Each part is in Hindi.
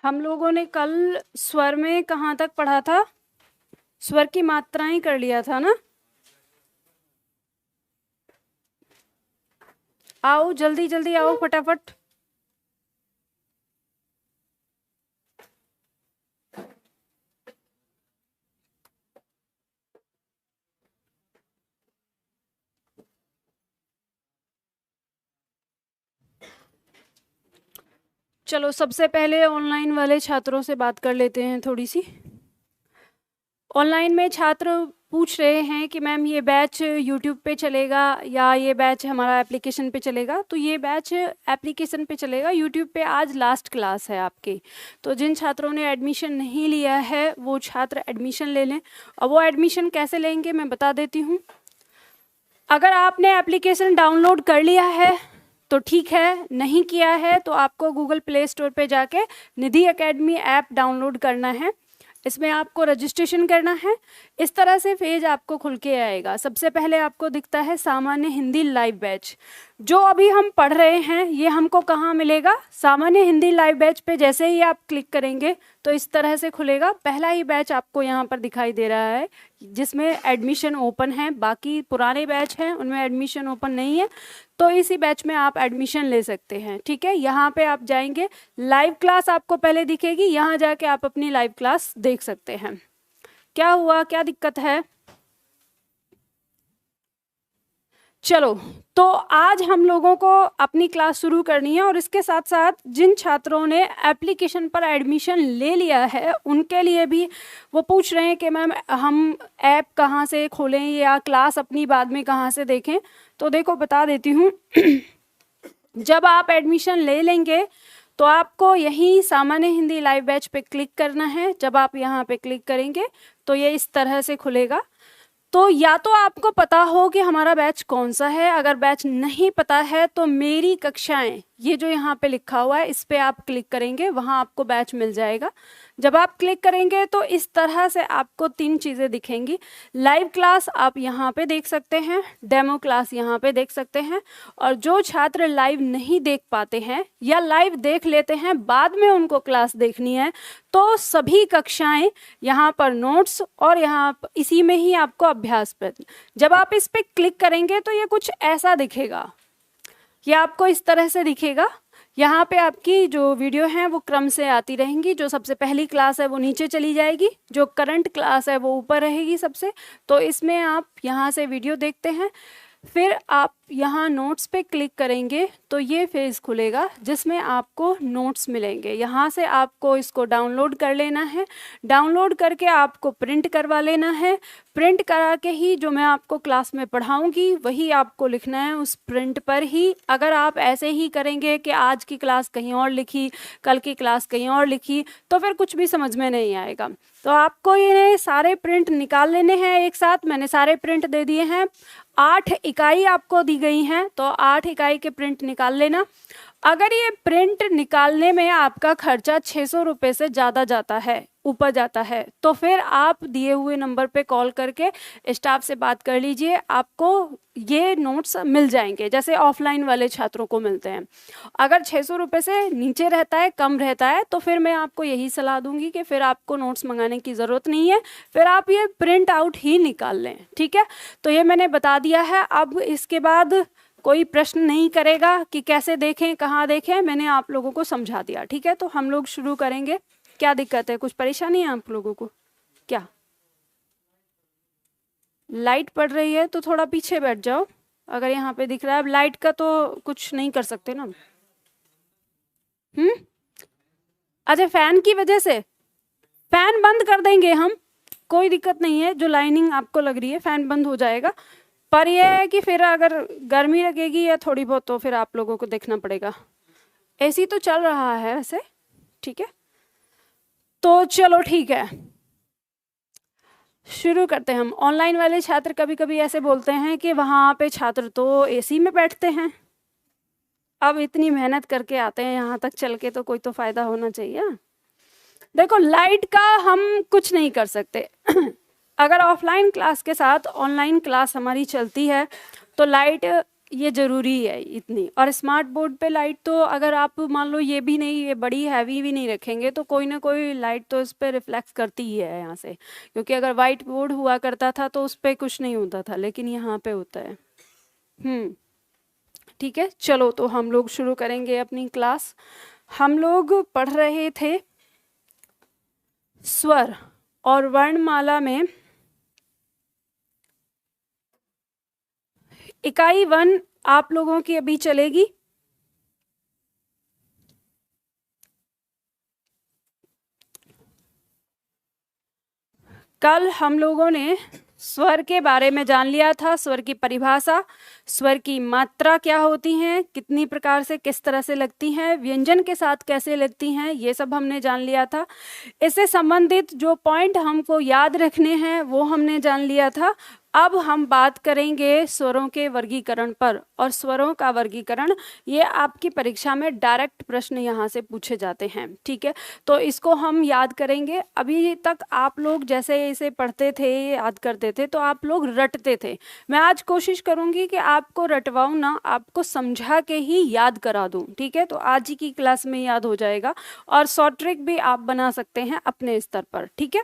हम लोगों ने कल स्वर में कहाँ तक पढ़ा था? स्वर की मात्राएं कर लिया था ना। आओ जल्दी जल्दी आओ फटाफट। चलो सबसे पहले ऑनलाइन वाले छात्रों से बात कर लेते हैं थोड़ी सी। ऑनलाइन में छात्र पूछ रहे हैं कि मैम ये बैच यूट्यूब पे चलेगा या ये बैच हमारा एप्लीकेशन पे चलेगा। तो ये बैच एप्लीकेशन पे चलेगा, यूट्यूब पे आज लास्ट क्लास है आपकी। तो जिन छात्रों ने एडमिशन नहीं लिया है वो छात्र एडमिशन ले लें। और वो एडमिशन कैसे लेंगे मैं बता देती हूँ। अगर आपने एप्लीकेशन डाउनलोड कर लिया है तो ठीक है, नहीं किया है तो आपको गूगल प्ले स्टोर पे जाके निधि एकेडमी ऐप डाउनलोड करना है। इसमें आपको रजिस्ट्रेशन करना है। इस तरह से पेज आपको खुल के आएगा। सबसे पहले आपको दिखता है सामान्य हिंदी लाइव बैच। जो अभी हम पढ़ रहे हैं ये हमको कहाँ मिलेगा? सामान्य हिंदी लाइव बैच पे जैसे ही आप क्लिक करेंगे तो इस तरह से खुलेगा। पहला ही बैच आपको यहाँ पर दिखाई दे रहा है जिसमें एडमिशन ओपन है। बाकी पुराने बैच हैं उनमें एडमिशन ओपन नहीं है, तो इसी बैच में आप एडमिशन ले सकते हैं। ठीक है, यहाँ पे आप जाएंगे, लाइव क्लास आपको पहले दिखेगी, यहाँ जाके आप अपनी लाइव क्लास देख सकते हैं। क्या हुआ, क्या दिक्कत है? चलो, तो आज हम लोगों को अपनी क्लास शुरू करनी है और इसके साथ साथ जिन छात्रों ने एप्लीकेशन पर एडमिशन ले लिया है उनके लिए भी वो पूछ रहे हैं कि मैम हम ऐप कहाँ से खोलें या क्लास अपनी बाद में कहाँ से देखें। तो देखो बता देती हूँ। जब आप एडमिशन ले लेंगे तो आपको यही सामान्य हिंदी लाइव बैच पे क्लिक करना है। जब आप यहाँ पे क्लिक करेंगे तो ये इस तरह से खुलेगा। तो या तो आपको पता हो कि हमारा बैच कौन सा है, अगर बैच नहीं पता है तो मेरी कक्षाएं, ये जो यहाँ पे लिखा हुआ है इस पे आप क्लिक करेंगे, वहाँ आपको बैच मिल जाएगा। जब आप क्लिक करेंगे तो इस तरह से आपको 3 चीज़ें दिखेंगी। लाइव क्लास आप यहाँ पे देख सकते हैं, डेमो क्लास यहाँ पे देख सकते हैं। और जो छात्र लाइव नहीं देख पाते हैं या लाइव देख लेते हैं बाद में उनको क्लास देखनी है तो सभी कक्षाएं यहाँ पर नोट्स और यहाँ इसी में ही आपको अभ्यास प्रश्न। जब आप इस पे क्लिक करेंगे तो ये कुछ ऐसा दिखेगा, ये आपको इस तरह से दिखेगा। यहाँ पे आपकी जो वीडियो हैं वो क्रम से आती रहेंगी। जो सबसे पहली क्लास है वो नीचे चली जाएगी, जो करंट क्लास है वो ऊपर रहेगी सबसे। तो इसमें आप यहाँ से वीडियो देखते हैं, फिर आप यहाँ नोट्स पे क्लिक करेंगे तो ये पेज खुलेगा जिसमें आपको नोट्स मिलेंगे। यहाँ से आपको इसको डाउनलोड कर लेना है, डाउनलोड करके आपको प्रिंट करवा लेना है। प्रिंट करा के ही जो मैं आपको क्लास में पढ़ाऊंगी वही आपको लिखना है उस प्रिंट पर ही। अगर आप ऐसे ही करेंगे कि आज की क्लास कहीं और लिखी, कल की क्लास कहीं और लिखी, तो फिर कुछ भी समझ में नहीं आएगा। तो आपको ये सारे प्रिंट निकाल लेने हैं एक साथ। मैंने सारे प्रिंट दे दिए हैं, 8 इकाई आपको दी गई हैं, तो 8 इकाई के प्रिंट निकाल लेना। अगर ये प्रिंट निकालने में आपका खर्चा 600 रुपये से ज़्यादा जाता है, ऊपर जाता है, तो फिर आप दिए हुए नंबर पे कॉल करके स्टाफ से बात कर लीजिए, आपको ये नोट्स मिल जाएंगे जैसे ऑफलाइन वाले छात्रों को मिलते हैं। अगर 600 रुपये से नीचे रहता है, कम रहता है, तो फिर मैं आपको यही सलाह दूंगी कि फिर आपको नोट्स मंगाने की ज़रूरत नहीं है, फिर आप ये प्रिंट आउट ही निकाल लें। ठीक है, तो ये मैंने बता दिया है। अब इसके बाद कोई प्रश्न नहीं करेगा कि कैसे देखें, कहाँ देखें, मैंने आप लोगों को समझा दिया। ठीक है, तो हम लोग शुरू करेंगे। क्या दिक्कत है, कुछ परेशानी है आप लोगों को? क्या लाइट पड़ रही है तो थोड़ा पीछे बैठ जाओ। अगर यहाँ पे दिख रहा है, अब लाइट का तो कुछ नहीं कर सकते ना। अच्छा, फैन की वजह से फैन बंद कर देंगे हम, कोई दिक्कत नहीं है। जो लाइनिंग आपको लग रही है फैन बंद हो जाएगा, पर यह है कि फिर अगर गर्मी लगेगी या थोड़ी बहुत तो फिर आप लोगों को देखना पड़ेगा। एसी तो चल रहा है वैसे। ठीक है, तो चलो ठीक है, शुरू करते हैं हम। ऑनलाइन वाले छात्र कभी कभी ऐसे बोलते हैं कि वहाँ पे छात्र तो एसी में बैठते हैं, अब इतनी मेहनत करके आते हैं यहाँ तक चल के, तो कोई तो फायदा होना चाहिए। देखो, लाइट का हम कुछ नहीं कर सकते। अगर ऑफलाइन क्लास के साथ ऑनलाइन क्लास हमारी चलती है तो लाइट ये ज़रूरी है इतनी। और स्मार्ट बोर्ड पे लाइट तो अगर आप मान लो ये भी नहीं, ये बड़ी हैवी भी नहीं रखेंगे तो कोई ना कोई लाइट तो इस पे रिफ्लेक्ट करती ही है यहाँ से, क्योंकि अगर वाइट बोर्ड हुआ करता था तो उस पे कुछ नहीं होता था, लेकिन यहाँ पे होता है। ठीक है, चलो तो हम लोग शुरू करेंगे अपनी क्लास। हम लोग पढ़ रहे थे स्वर और वर्णमाला में इकाई 1 आप लोगों की अभी चलेगी। कल हम लोगों ने स्वर के बारे में जान लिया था, स्वर की परिभाषा, स्वर की मात्रा क्या होती हैं, कितनी प्रकार से किस तरह से लगती हैं, व्यंजन के साथ कैसे लगती हैं, ये सब हमने जान लिया था। इससे संबंधित जो पॉइंट हमको याद रखने हैं वो हमने जान लिया था। अब हम बात करेंगे स्वरों के वर्गीकरण पर, और स्वरों का वर्गीकरण ये आपकी परीक्षा में डायरेक्ट प्रश्न यहाँ से पूछे जाते हैं। ठीक है, तो इसको हम याद करेंगे। अभी तक आप लोग जैसे इसे पढ़ते थे, याद करते थे, तो आप लोग रटते थे। मैं आज कोशिश करूँगी कि आपको रटवाऊँ ना, आपको समझा के ही याद करा दूँ। ठीक है, तो आज ही की क्लास में याद हो जाएगा, और शॉर्ट ट्रिक भी आप बना सकते हैं अपने स्तर पर। ठीक है,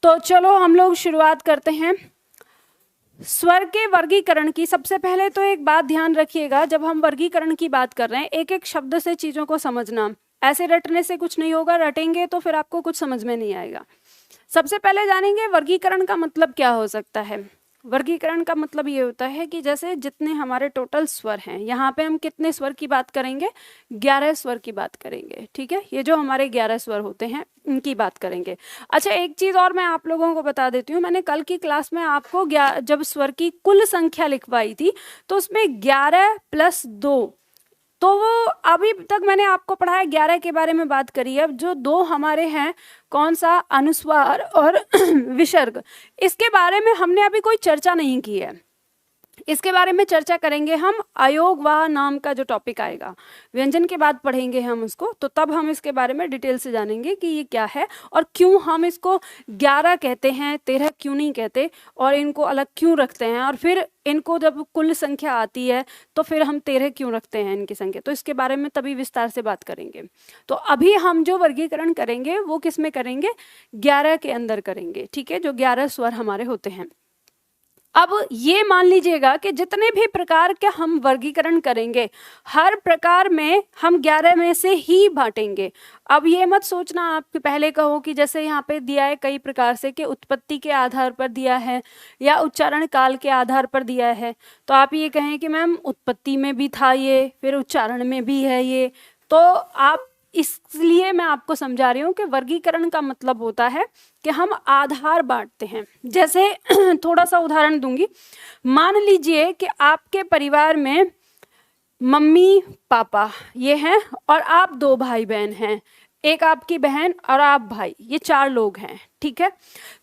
तो चलो हम लोग शुरुआत करते हैं स्वर के वर्गीकरण की। सबसे पहले तो एक बात ध्यान रखिएगा, जब हम वर्गीकरण की बात कर रहे हैं, एक एक शब्द से चीज़ों को समझना। ऐसे रटने से कुछ नहीं होगा, रटेंगे तो फिर आपको कुछ समझ में नहीं आएगा। सबसे पहले जानेंगे वर्गीकरण का मतलब क्या हो सकता है। वर्गीकरण का मतलब ये होता है कि जैसे जितने हमारे टोटल स्वर हैं, यहाँ पे हम कितने स्वर की बात करेंगे, 11 स्वर की बात करेंगे। ठीक है, ये जो हमारे 11 स्वर होते हैं उनकी बात करेंगे। अच्छा, एक चीज़ और मैं आप लोगों को बता देती हूँ, मैंने कल की क्लास में आपको जब स्वर की कुल संख्या लिखवाई थी तो उसमें 11 + 2, तो वो अभी तक मैंने आपको पढ़ाया 11 के बारे में बात करी है। अब जो 2 हमारे हैं, कौन सा, अनुस्वार और विसर्ग, इसके बारे में हमने अभी कोई चर्चा नहीं की है। इसके बारे में चर्चा करेंगे हम अयोग व नाम का जो टॉपिक आएगा, व्यंजन के बाद पढ़ेंगे हम उसको, तो तब हम इसके बारे में डिटेल से जानेंगे कि ये क्या है और क्यों हम इसको 11 कहते हैं, 13 क्यों नहीं कहते, और इनको अलग क्यों रखते हैं, और फिर इनको जब कुल संख्या आती है तो फिर हम 13 क्यों रखते हैं इनकी संख्या। तो इसके बारे में तभी विस्तार से बात करेंगे। तो अभी हम जो वर्गीकरण करेंगे वो किस में करेंगे, 11 के अंदर करेंगे। ठीक है, जो 11 स्वर हमारे होते हैं। अब ये मान लीजिएगा कि जितने भी प्रकार के हम वर्गीकरण करेंगे, हर प्रकार में हम 11 में से ही बांटेंगे। अब ये मत सोचना आप पहले कहो कि जैसे यहाँ पे दिया है कई प्रकार से, कि उत्पत्ति के आधार पर दिया है या उच्चारण काल के आधार पर दिया है, तो आप ये कहें कि मैम उत्पत्ति में भी था ये, फिर उच्चारण में भी है ये, तो आप, इसलिए मैं आपको समझा रही हूँ कि वर्गीकरण का मतलब होता है कि हम आधार बांटते हैं। जैसे थोड़ा सा उदाहरण दूंगी, मान लीजिए कि आपके परिवार में मम्मी पापा ये हैं और आप 2 भाई बहन हैं, एक आपकी बहन और आप भाई, ये 4 लोग हैं। ठीक है,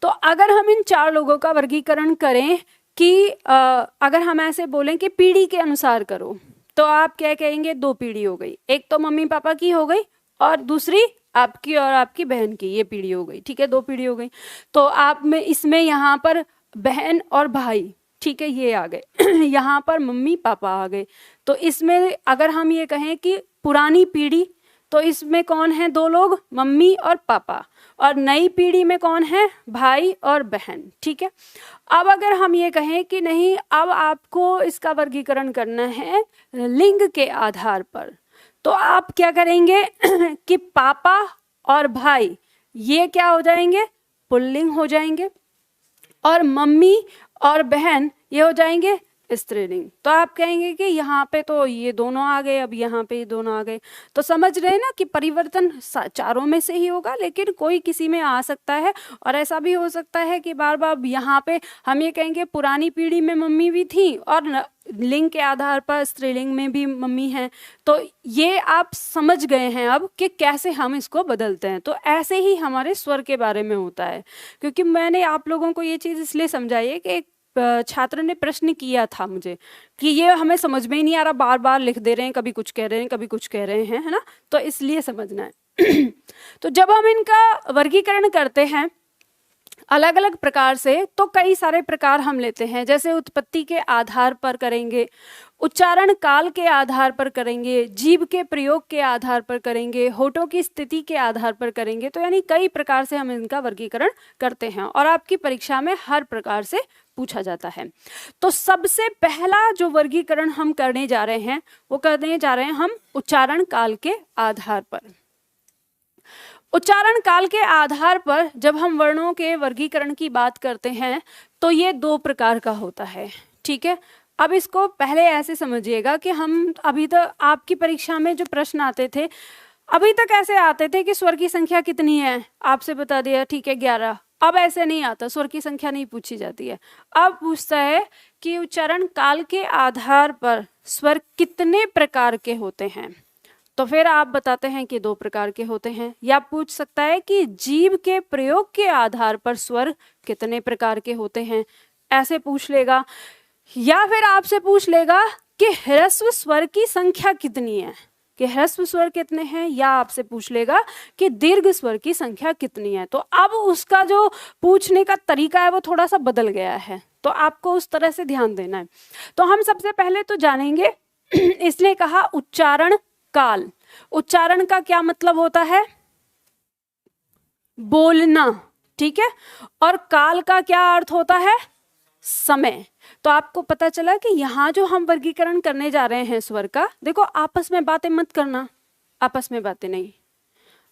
तो अगर हम इन 4 लोगों का वर्गीकरण करें कि अगर हम ऐसे बोलें कि पीढ़ी के अनुसार करो, तो आप क्या कहेंगे, 2 पीढ़ी हो गई, एक तो मम्मी पापा की हो गई और दूसरी आपकी और आपकी बहन की, ये पीढ़ी हो गई। ठीक है, 2 पीढ़ी हो गई। तो आप में इसमें यहाँ पर बहन और भाई, ठीक है, ये आ गए यहाँ पर मम्मी पापा आ गए। तो इसमें अगर हम ये कहें कि पुरानी पीढ़ी, तो इसमें कौन है, 2 लोग, मम्मी और पापा, और नई पीढ़ी में कौन है, भाई और बहन। ठीक है, अब अगर हम ये कहें कि नहीं, अब आपको इसका वर्गीकरण करना है लिंग के आधार पर, तो आप क्या करेंगे कि पापा और भाई ये क्या हो जाएंगे, पुल्लिंग हो जाएंगे, और मम्मी और बहन ये हो जाएंगे स्त्रीलिंग। तो आप कहेंगे कि यहाँ पे तो ये दोनों आ गए, अब यहाँ पे ये दोनों आ गए। तो समझ रहे हैं ना कि परिवर्तन चारों में से ही होगा, लेकिन कोई किसी में आ सकता है। और ऐसा भी हो सकता है कि बार बार यहाँ पे हम ये कहेंगे पुरानी पीढ़ी में मम्मी भी थी और लिंग के आधार पर स्त्रीलिंग में भी मम्मी है। तो ये आप समझ गए हैं अब कि कैसे हम इसको बदलते हैं। तो ऐसे ही हमारे स्वर के बारे में होता है, क्योंकि मैंने आप लोगों को ये चीज़ इसलिए समझाई है कि एक छात्र ने प्रश्न किया था मुझे कि ये हमें समझ में ही नहीं आ रहा, बार बार लिख दे रहे हैं, कभी कुछ कह रहे हैं कभी कुछ कह रहे हैं, है ना, तो इसलिए समझना है। तो जब हम इनका वर्गीकरण करते हैं, अलग अलग प्रकार से, तो कई सारे प्रकार हम लेते हैं, जैसे उत्पत्ति के आधार पर करेंगे, उच्चारण काल के आधार पर करेंगे, जीभ के प्रयोग के आधार पर करेंगे, होठों की स्थिति के आधार पर करेंगे। तो यानी कई प्रकार से हम इनका वर्गीकरण करते हैं और आपकी परीक्षा में हर प्रकार से पूछा जाता है। तो सबसे पहला जो वर्गीकरण हम करने जा रहे हैं वो करने जा रहे हैं हम उच्चारण काल के आधार पर। उच्चारण काल के आधार पर जब हम वर्णों के वर्गीकरण की बात करते हैं तो ये दो प्रकार का होता है, ठीक है। अब इसको पहले ऐसे समझिएगा कि हम अभी तक आपकी परीक्षा में जो प्रश्न आते थे अभी तक ऐसे आते थे कि स्वर की संख्या कितनी है, आपसे बता दिया ठीक है 11। अब ऐसे नहीं आता, स्वर की संख्या नहीं पूछी जाती है, अब पूछता है कि उच्चारण काल के आधार पर स्वर कितने प्रकार के होते हैं। तो फिर आप बताते हैं कि 2 प्रकार के होते हैं, या पूछ सकता है कि जीभ के प्रयोग के आधार पर स्वर कितने प्रकार के होते हैं, ऐसे पूछ लेगा। या फिर आपसे पूछ लेगा कि ह्रस्व स्वर की संख्या कितनी है, कि ह्रस्व स्वर कितने हैं, या आपसे पूछ लेगा कि दीर्घ स्वर की संख्या कितनी है। तो अब उसका जो पूछने का तरीका है वो थोड़ा सा बदल गया है, तो आपको उस तरह से ध्यान देना है। तो हम सबसे पहले तो जानेंगे इसलिए कहा उच्चारण काल। उच्चारण का क्या मतलब होता है? बोलना, ठीक है। और काल का क्या अर्थ होता है? समय। तो आपको पता चला कि यहाँ जो हम वर्गीकरण करने जा रहे हैं स्वर का, देखो आपस में बातें मत करना, आपस में बातें नहीं,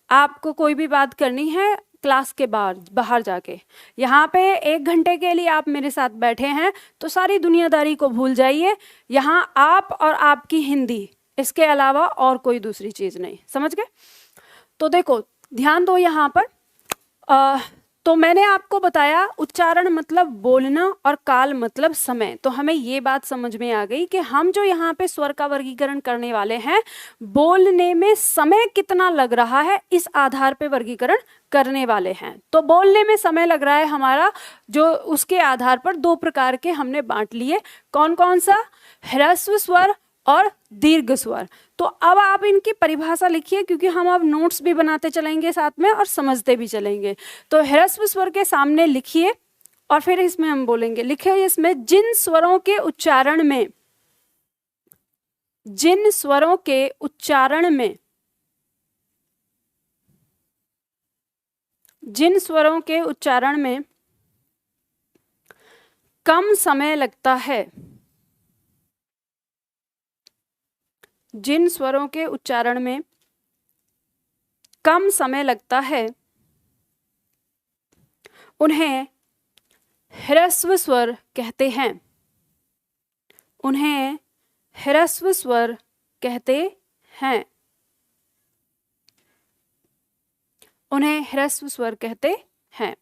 आपको कोई भी बात करनी है क्लास के बाहर जाके। यहाँ पे 1 घंटे के लिए आप मेरे साथ बैठे हैं तो सारी दुनियादारी को भूल जाइए, यहाँ आप और आपकी हिंदी, इसके अलावा और कोई दूसरी चीज नहीं, समझ गए। तो देखो ध्यान दो यहाँ पर तो मैंने आपको बताया उच्चारण मतलब बोलना और काल मतलब समय। तो हमें ये बात समझ में आ गई कि हम जो यहाँ पे स्वर का वर्गीकरण करने वाले हैं, बोलने में समय कितना लग रहा है इस आधार पे वर्गीकरण करने वाले हैं। तो बोलने में समय लग रहा है हमारा, जो उसके आधार पर 2 प्रकार के हमने बांट लिए। कौन कौन सा? ह्रस्व स्वर और दीर्घ स्वर। तो अब आप इनकी परिभाषा लिखिए, क्योंकि हम अब नोट्स भी बनाते चलेंगे साथ में और समझते भी चलेंगे। तो ह्रस्व स्वर के सामने लिखिए और फिर इसमें हम बोलेंगे, लिखिए इसमें जिन स्वरों के उच्चारण में, जिन स्वरों के उच्चारण में, जिन स्वरों के उच्चारण में कम समय लगता है, जिन स्वरों के उच्चारण में कम समय लगता है उन्हें ह्रस्व स्वर कहते हैं, उन्हें ह्रस्व स्वर कहते हैं, उन्हें ह्रस्व स्वर कहते हैं।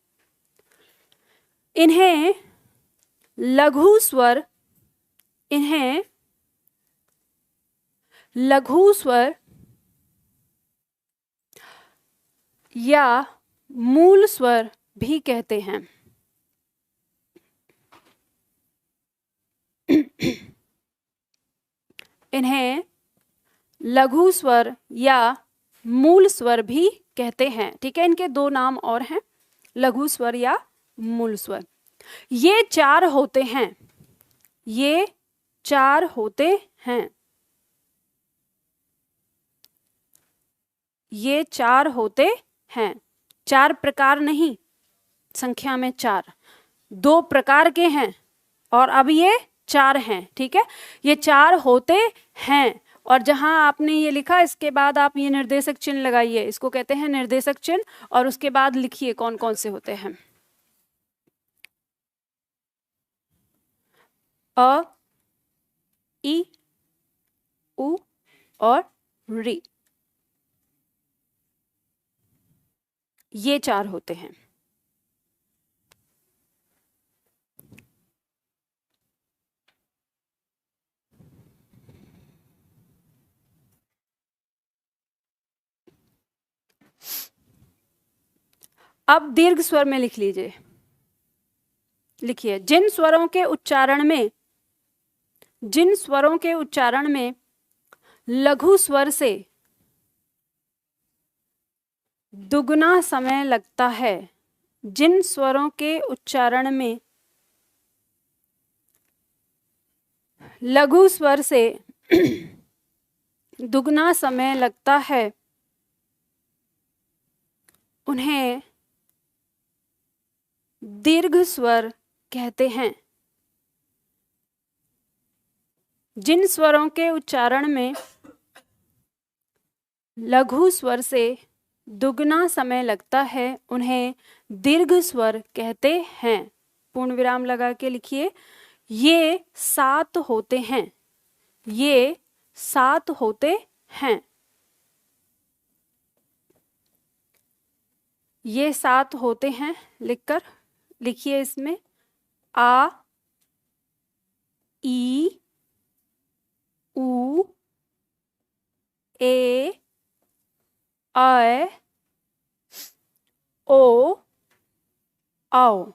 इन्हें लघु स्वर, इन्हें लघु स्वर या मूल स्वर भी कहते हैं। इन्हें लघु स्वर या मूल स्वर भी कहते हैं, ठीक है। इनके 2 नाम और हैं, लघु स्वर या मूल स्वर। ये 4 होते हैं, ये 4 होते हैं, ये 4 होते हैं। 4 प्रकार नहीं, संख्या में 4, 2 प्रकार के हैं और अब ये 4 हैं, ठीक है। ये 4 होते हैं, और जहां आपने ये लिखा इसके बाद आप ये निर्देशक चिन्ह लगाइए, इसको कहते हैं निर्देशक चिन्ह, और उसके बाद लिखिए कौन कौन से होते हैं। अ, ई, उ और री, ये 4 होते हैं। अब दीर्घ स्वर में लिख लीजिए, लिखिए जिन स्वरों के उच्चारण में, जिन स्वरों के उच्चारण में लघु स्वर से दुगना समय लगता है, जिन स्वरों के उच्चारण में लघु स्वर से दुगना समय लगता है उन्हें दीर्घ स्वर कहते हैं। जिन स्वरों के उच्चारण में लघु स्वर से दुगना समय लगता है उन्हें दीर्घ स्वर कहते हैं। पूर्ण विराम लगा के लिखिए, ये 7 होते हैं, ये 7 होते हैं, ये 7 होते हैं। लिखकर लिखिए इसमें आ, ई, उ, ए, ऐ, ओ, औ।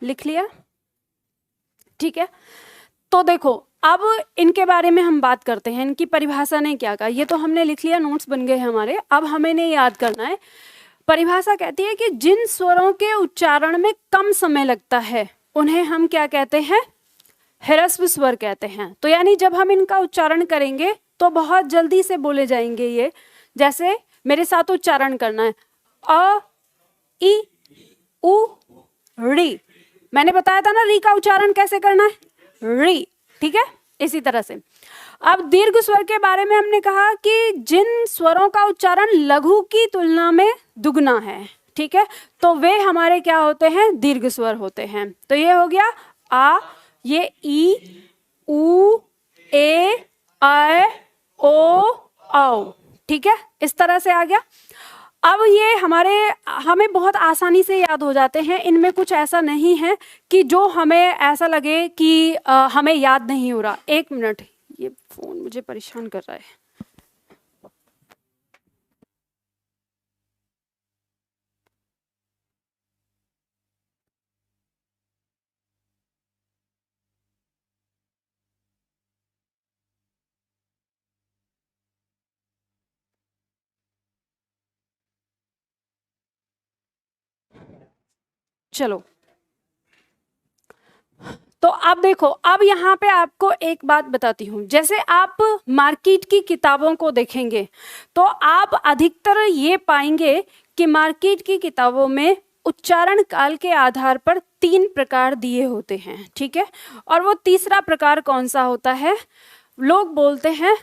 लिख लिया? ठीक है, तो देखो अब इनके बारे में हम बात करते हैं, इनकी परिभाषा ने क्या कहा। ये तो हमने लिख लिया, नोट्स बन गए हमारे। अब हमें नहीं याद करना है। परिभाषा कहती है कि जिन स्वरों के उच्चारण में कम समय लगता है उन्हें हम क्या कहते हैं? ह्रस्व स्वर कहते हैं। तो यानी जब हम इनका उच्चारण करेंगे तो बहुत जल्दी से बोले जाएंगे ये। जैसे मेरे साथ उच्चारण करना है, अ, ई, उ, री। मैंने बताया था ना री का उच्चारण कैसे करना है, री। ठीक है, इसी तरह से। अब दीर्घ स्वर के बारे में हमने कहा कि जिन स्वरों का उच्चारण लघु की तुलना में दुगना है, ठीक है, तो वे हमारे क्या होते हैं? दीर्घ स्वर होते हैं। तो ये हो गया आ, ये ई, उ, ए, ऐ, ओ, औ। ठीक है, इस तरह से आ गया। अब ये हमें बहुत आसानी से याद हो जाते हैं। इनमें कुछ ऐसा नहीं है कि जो हमें ऐसा लगे कि हमें याद नहीं हो रहा। एक मिनट, ये फोन मुझे परेशान कर रहा है। चलो, तो अब देखो, अब यहाँ पे आपको एक बात बताती हूँ। जैसे आप मार्केट की किताबों को देखेंगे तो आप अधिकतर ये पाएंगे कि मार्केट की किताबों में उच्चारण काल के आधार पर 3 प्रकार दिए होते हैं। ठीक है, और वो तीसरा प्रकार कौन सा होता है? लोग बोलते हैं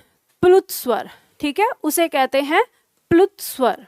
प्लुत स्वर। ठीक है, उसे कहते हैं प्लुत स्वर,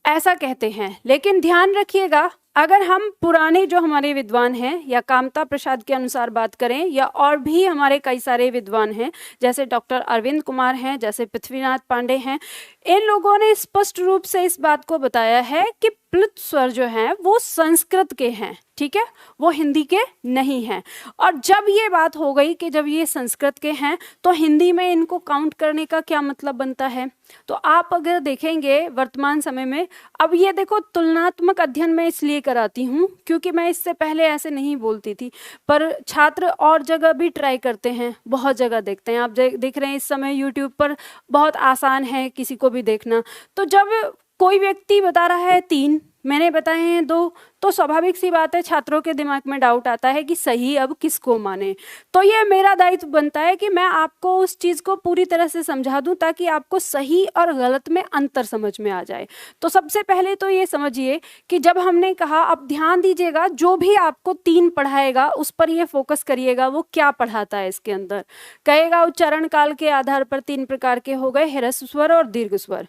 ऐसा कहते हैं। लेकिन ध्यान रखिएगा, अगर हम पुराने जो हमारे विद्वान हैं या कामता प्रसाद के अनुसार बात करें, या और भी हमारे कई सारे विद्वान हैं, जैसे डॉक्टर अरविंद कुमार हैं, जैसे पृथ्वीनाथ पांडे हैं, इन लोगों ने स्पष्ट रूप से इस बात को बताया है कि प्लुत स्वर जो हैं वो संस्कृत के हैं। ठीक है, वो हिंदी के नहीं हैं। और जब ये बात हो गई कि जब ये संस्कृत के हैं तो हिंदी में इनको काउंट करने का क्या मतलब बनता है? तो आप अगर देखेंगे वर्तमान समय में, अब ये देखो तुलनात्मक अध्ययन में इसलिए कराती हूँ क्योंकि मैं इससे पहले ऐसे नहीं बोलती थी, पर छात्र और जगह भी ट्राई करते हैं, बहुत जगह देखते हैं। आप देख रहे हैं इस समय यूट्यूब पर बहुत आसान है किसी को भी देखना। तो जब कोई व्यक्ति बता रहा है 3, मैंने बताए हैं 2, तो स्वाभाविक सी बात है छात्रों के दिमाग में डाउट आता है कि सही अब किसको माने। तो ये मेरा दायित्व बनता है कि मैं आपको उस चीज़ को पूरी तरह से समझा दूं ताकि आपको सही और गलत में अंतर समझ में आ जाए। तो सबसे पहले तो ये समझिए कि जब हमने कहा, अब ध्यान दीजिएगा, जो भी आपको 3 पढ़ाएगा उस पर ये फोकस करिएगा वो क्या पढ़ाता है। इसके अंदर कहेगा उच्चारण काल के आधार पर 3 प्रकार के हो गए, ह्रस्व स्वर और दीर्घ स्वर।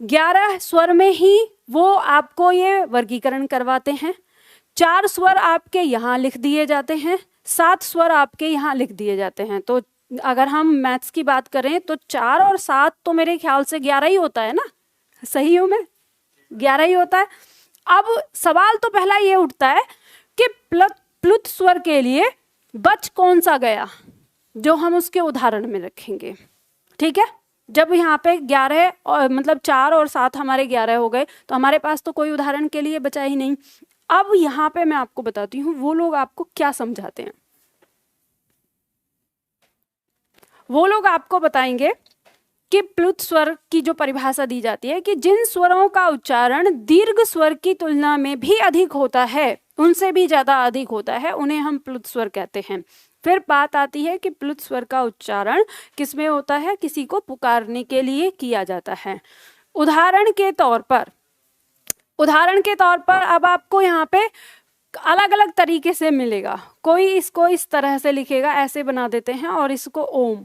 11 स्वर में ही वो आपको ये वर्गीकरण करवाते हैं। 4 स्वर आपके यहाँ लिख दिए जाते हैं, 7 स्वर आपके यहाँ लिख दिए जाते हैं। तो अगर हम मैथ्स की बात करें तो 4 और 7 तो मेरे ख्याल से 11 ही होता है ना, सही हूँ मैं? 11 ही होता है। अब सवाल तो पहला ये उठता है कि प्लुत स्वर के लिए बच कौन सा गया, जो हम उसके उदाहरण में रखेंगे। ठीक है, जब यहाँ पे 11 और मतलब 4 और 7 हमारे 11 हो गए, तो हमारे पास तो कोई उदाहरण के लिए बचा ही नहीं। अब यहाँ पे मैं आपको बताती हूँ वो लोग आपको क्या समझाते हैं। वो लोग आपको बताएंगे कि प्लुत स्वर की जो परिभाषा दी जाती है कि जिन स्वरों का उच्चारण दीर्घ स्वर की तुलना में भी अधिक होता है, उनसे भी ज्यादा अधिक होता है, उन्हें हम प्लुत स्वर कहते हैं। फिर बात आती है कि प्लुत स्वर का उच्चारण किसमें होता है, किसी को पुकारने के लिए किया जाता है। उदाहरण के तौर पर अब आपको यहाँ पे अलग अलग तरीके से मिलेगा। कोई इसको इस तरह से लिखेगा, ऐसे बना देते हैं, और इसको ओम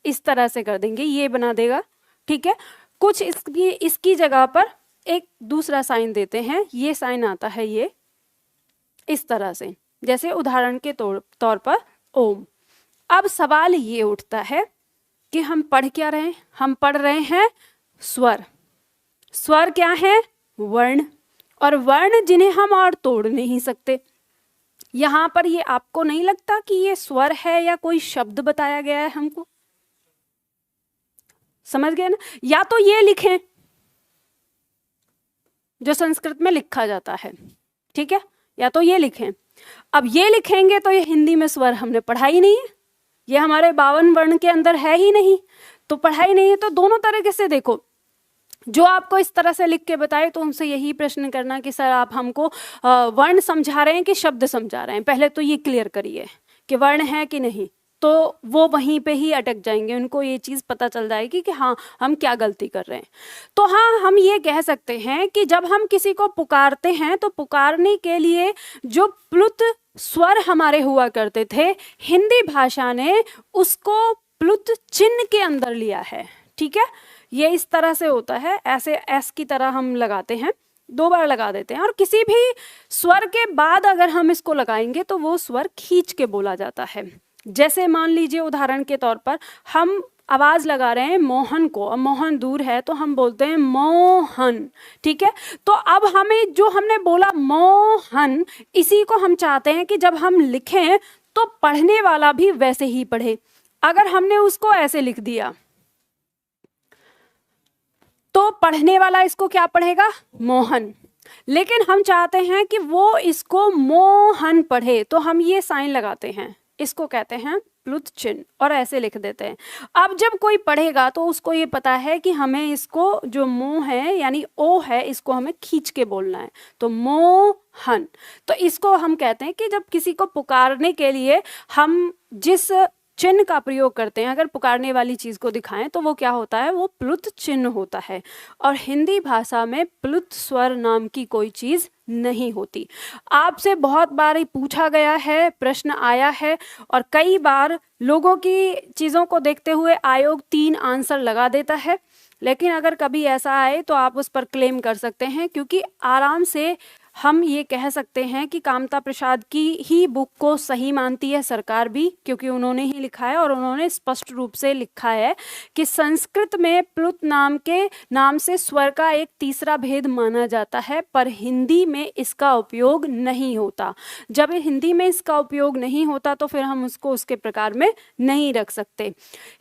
इस तरह से कर देंगे, ये बना देगा। ठीक है, कुछ इसकी जगह पर एक दूसरा साइन देते हैं, ये साइन आता है ये इस तरह से, जैसे उदाहरण के तौर पर ओम। अब सवाल ये उठता है कि हम पढ़ क्या रहे हैं, हम पढ़ रहे हैं स्वर। स्वर क्या है, वर्ण, और वर्ण जिन्हें हम और तोड़ नहीं सकते। यहां पर ये आपको नहीं लगता कि ये स्वर है या कोई शब्द बताया गया है हमको, समझ गए ना? या तो ये लिखें जो संस्कृत में लिखा जाता है, ठीक है, या तो ये लिखें। अब ये लिखेंगे तो ये हिंदी में स्वर हमने पढ़ा ही नहीं है, ये हमारे 52 वर्ण के अंदर है ही नहीं, तो पढ़ा ही नहीं है। तो दोनों तरीके से देखो, जो आपको इस तरह से लिख के बताए तो उनसे यही प्रश्न करना कि सर आप हमको वर्ण समझा रहे हैं कि शब्द समझा रहे हैं, पहले तो ये क्लियर करिए कि वर्ण है कि नहीं। तो वो वहीं पे ही अटक जाएंगे, उनको ये चीज़ पता चल जाएगी कि हाँ हम क्या गलती कर रहे हैं। तो हाँ, हम ये कह सकते हैं कि जब हम किसी को पुकारते हैं तो पुकारने के लिए जो प्लुत स्वर हमारे हुआ करते थे, हिंदी भाषा ने उसको प्लुत चिन्ह के अंदर लिया है। ठीक है, ये इस तरह से होता है, ऐसे एस की तरह हम लगाते हैं, 2 बार लगा देते हैं, और किसी भी स्वर के बाद अगर हम इसको लगाएंगे तो वो स्वर खींच के बोला जाता है। जैसे मान लीजिए उदाहरण के तौर पर हम आवाज लगा रहे हैं मोहन को, और मोहन दूर है तो हम बोलते हैं मोहन। ठीक है, तो अब हमें जो हमने बोला मोहन, इसी को हम चाहते हैं कि जब हम लिखें तो पढ़ने वाला भी वैसे ही पढ़े। अगर हमने उसको ऐसे लिख दिया तो पढ़ने वाला इसको क्या पढ़ेगा, मोहन, लेकिन हम चाहते हैं कि वो इसको मोहन पढ़े, तो हम ये साइन लगाते हैं, इसको कहते हैं प्लुत चिन्ह, और ऐसे लिख देते हैं। अब जब कोई पढ़ेगा तो उसको ये पता है कि हमें इसको जो मो है यानी ओ है, इसको हमें खींच के बोलना है, तो मोहन। तो इसको हम कहते हैं कि जब किसी को पुकारने के लिए हम जिस चिन्ह का प्रयोग करते हैं, अगर पुकारने वाली चीज को दिखाएं तो वो क्या होता है, वो प्लुत चिन्ह होता है। और हिंदी भाषा में प्लुत स्वर नाम की कोई चीज नहीं होती। आपसे बहुत बार पूछा गया है, प्रश्न आया है, और कई बार लोगों की चीजों को देखते हुए आयोग 3 आंसर लगा देता है, लेकिन अगर कभी ऐसा आए तो आप उस पर क्लेम कर सकते हैं, क्योंकि आराम से हम ये कह सकते हैं कि कामता प्रसाद की ही बुक को सही मानती है सरकार भी, क्योंकि उन्होंने ही लिखा है और उन्होंने स्पष्ट रूप से लिखा है कि संस्कृत में प्लुत नाम से स्वर का एक तीसरा भेद माना जाता है, पर हिंदी में इसका उपयोग नहीं होता। जब हिंदी में इसका उपयोग नहीं होता तो फिर हम उसको उसके प्रकार में नहीं रख सकते।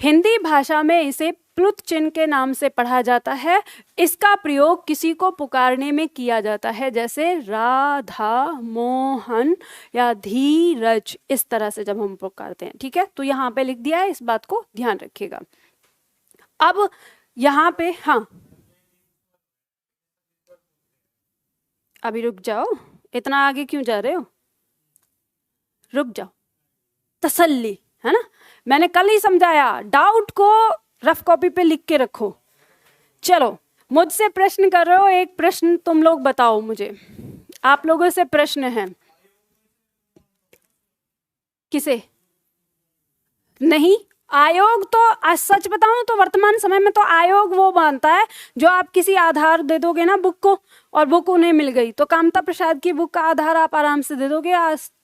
हिंदी भाषा में इसे प्लुत चिन्ह के नाम से पढ़ा जाता है। इसका प्रयोग किसी को पुकारने में किया जाता है, जैसे राधा, मोहन या धीरज, इस तरह से जब हम पुकारते हैं। ठीक है, तो यहाँ पे लिख दिया है, इस बात को ध्यान रखिएगा। अब यहाँ पे हाँ, अभी रुक जाओ, इतना आगे क्यों जा रहे हो, रुक जाओ, तसल्ली है ना, मैंने कल ही समझाया, डाउट को रफ कॉपी पे लिख के रखो। चलो, मुझसे प्रश्न कर रहे हो, एक प्रश्न तुम लोग बताओ मुझे, आप लोगों से प्रश्न है। किसे नहीं? आयोग तो सच बताऊं तो वर्तमान समय में तो आयोग वो मानता है जो आप किसी आधार दे दोगे ना बुक को, और बुक उन्हें मिल गई, तो कामता प्रसाद की बुक का आधार आप आराम से दे दोगे।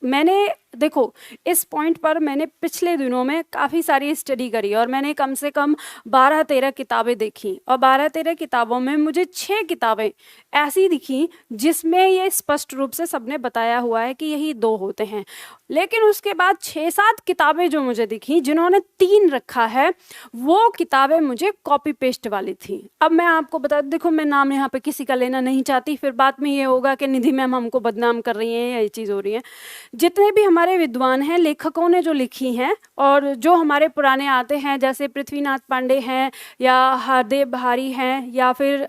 मैंने देखो इस पॉइंट पर मैंने पिछले दिनों में काफ़ी सारी स्टडी करी और मैंने कम से कम 12-13 किताबें देखी, और 12-13 किताबों में मुझे 6 किताबें ऐसी दिखी जिसमें ये स्पष्ट रूप से सबने बताया हुआ है कि यही 2 होते हैं। लेकिन उसके बाद 6-7 किताबें जो मुझे दिखी जिन्होंने 3 रखा है, वो किताबें मुझे कॉपी पेस्ट वाली थी। अब मैं आपको बता, देखो मैं नाम यहाँ पे किसी का लेना नहीं चाहती, फिर बाद में ये होगा कि निधि मैम हमको बदनाम कर रही हैं या ये चीज़ हो रही है। जितने भी हमारे विद्वान हैं, लेखकों ने जो लिखी हैं, और जो हमारे पुराने आते हैं जैसे पृथ्वीनाथ पांडे हैं या हरदेव बहारी हैं या फिर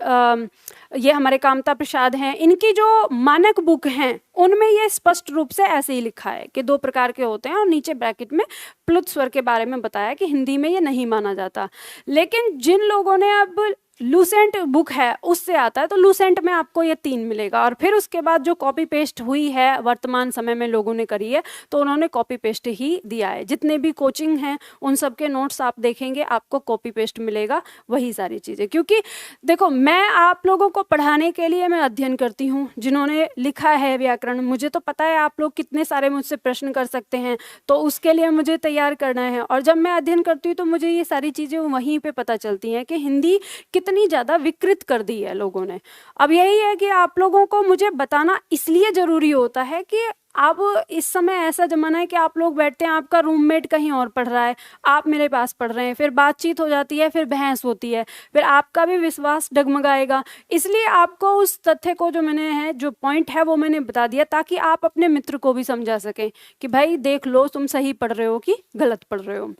ये हमारे कामता प्रसाद हैं, इनकी जो मानक बुक हैं उनमें ये स्पष्ट रूप से ऐसे ही लिखा है कि 2 प्रकार के होते हैं, और नीचे ब्रैकेट में प्लुत स्वर के बारे में बताया कि हिंदी में ये नहीं माना जाता। लेकिन जिन लोगों ने अब लूसेंट बुक है उससे आता है, तो लूसेंट में आपको ये 3 मिलेगा। और फिर उसके बाद जो कॉपी पेस्ट हुई है वर्तमान समय में लोगों ने करी है, तो उन्होंने कॉपी पेस्ट ही दिया है। जितने भी कोचिंग हैं उन सब के नोट्स आप देखेंगे, आपको कॉपी पेस्ट मिलेगा वही सारी चीज़ें। क्योंकि देखो मैं आप लोगों को पढ़ाने के लिए मैं अध्ययन करती हूँ, जिन्होंने लिखा है व्याकरण, मुझे तो पता है आप लोग कितने सारे मुझसे प्रश्न कर सकते हैं, तो उसके लिए मुझे तैयार करना है। और जब मैं अध्ययन करती हूँ तो मुझे ये सारी चीज़ें वहीं पर पता चलती हैं कि हिंदी कितनी ज़्यादा विकृत कर दी है लोगों ने। अब यही है कि आप लोगों को मुझे बताना इसलिए ज़रूरी होता है कि अब इस समय ऐसा ज़माना है कि आप लोग बैठते हैं, आपका रूममेट कहीं और पढ़ रहा है, आप मेरे पास पढ़ रहे हैं, फिर बातचीत हो जाती है, फिर बहस होती है, फिर आपका भी विश्वास डगमगाएगा। इसलिए आपको उस तथ्य को जो मैंने है, जो पॉइंट है वो मैंने बता दिया, ताकि आप अपने मित्र को भी समझा सकें कि भाई देख लो तुम सही पढ़ रहे हो कि गलत पढ़ रहे हो।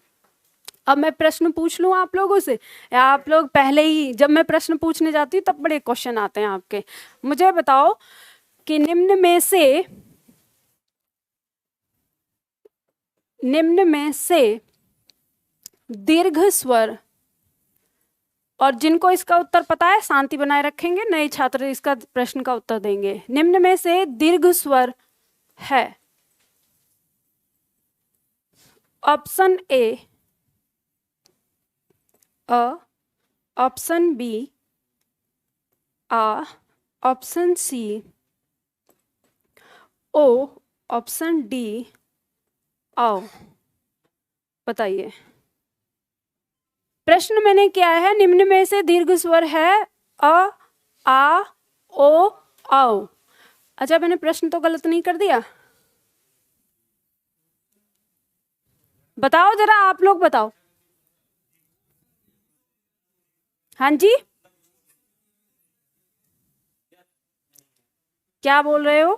अब मैं प्रश्न पूछ लूँ आप लोगों से, या आप लोग पहले ही, जब मैं प्रश्न पूछने जाती हूँ तब बड़े क्वेश्चन आते हैं आपके। मुझे बताओ कि निम्न में से दीर्घ स्वर, और जिनको इसका उत्तर पता है शांति बनाए रखेंगे, नए छात्र इसका प्रश्न का उत्तर देंगे। निम्न में से दीर्घ स्वर है ऑप्शन ए अ, ऑप्शन बी आ, ऑप्शन सी ओ, ऑप्शन डी आओ। बताइए, प्रश्न मैंने क्या है, निम्न में से दीर्घ स्वर है अ, आ, ओ, आओ। अच्छा मैंने प्रश्न तो गलत नहीं कर दिया? बताओ जरा, आप लोग बताओ। हाँ जी, क्या बोल रहे हो?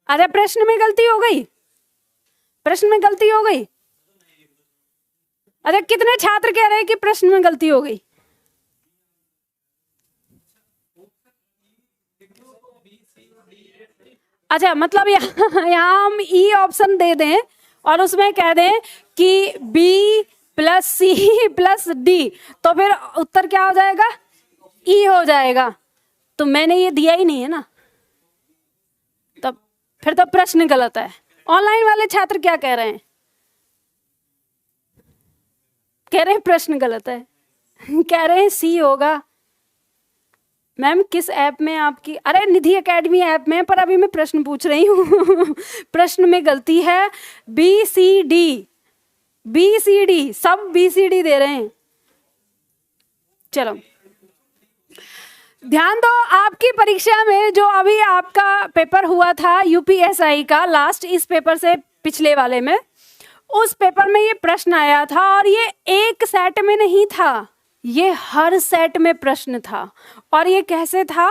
अरे प्रश्न में गलती हो गई, प्रश्न में गलती हो गई। अरे कितने छात्र कह रहे हैं कि प्रश्न में गलती हो गई? अच्छा मतलब यहाँ हम ई ऑप्शन दे दें और उसमें कह दें कि B plus C plus D, तो फिर उत्तर क्या हो जाएगा? ई हो जाएगा। तो मैंने ये दिया ही नहीं है ना, तब फिर तो प्रश्न गलत है। ऑनलाइन वाले छात्र क्या कह रहे हैं? कह रहे हैं प्रश्न गलत है, कह रहे हैं सी होगा। मैम किस ऐप में आपकी? अरे निधि एकेडमी ऐप में, पर अभी मैं प्रश्न पूछ रही हूँ। प्रश्न में गलती है, B C D, B C D, सब बी सी डी दे रहे हैं। चलो ध्यान दो, आपकी परीक्षा में जो अभी आपका पेपर हुआ था यूपीएसआई का लास्ट, इस पेपर से पिछले वाले में, उस पेपर में ये प्रश्न आया था, और ये एक सेट में नहीं था, ये हर सेट में प्रश्न था। और ये कैसे था?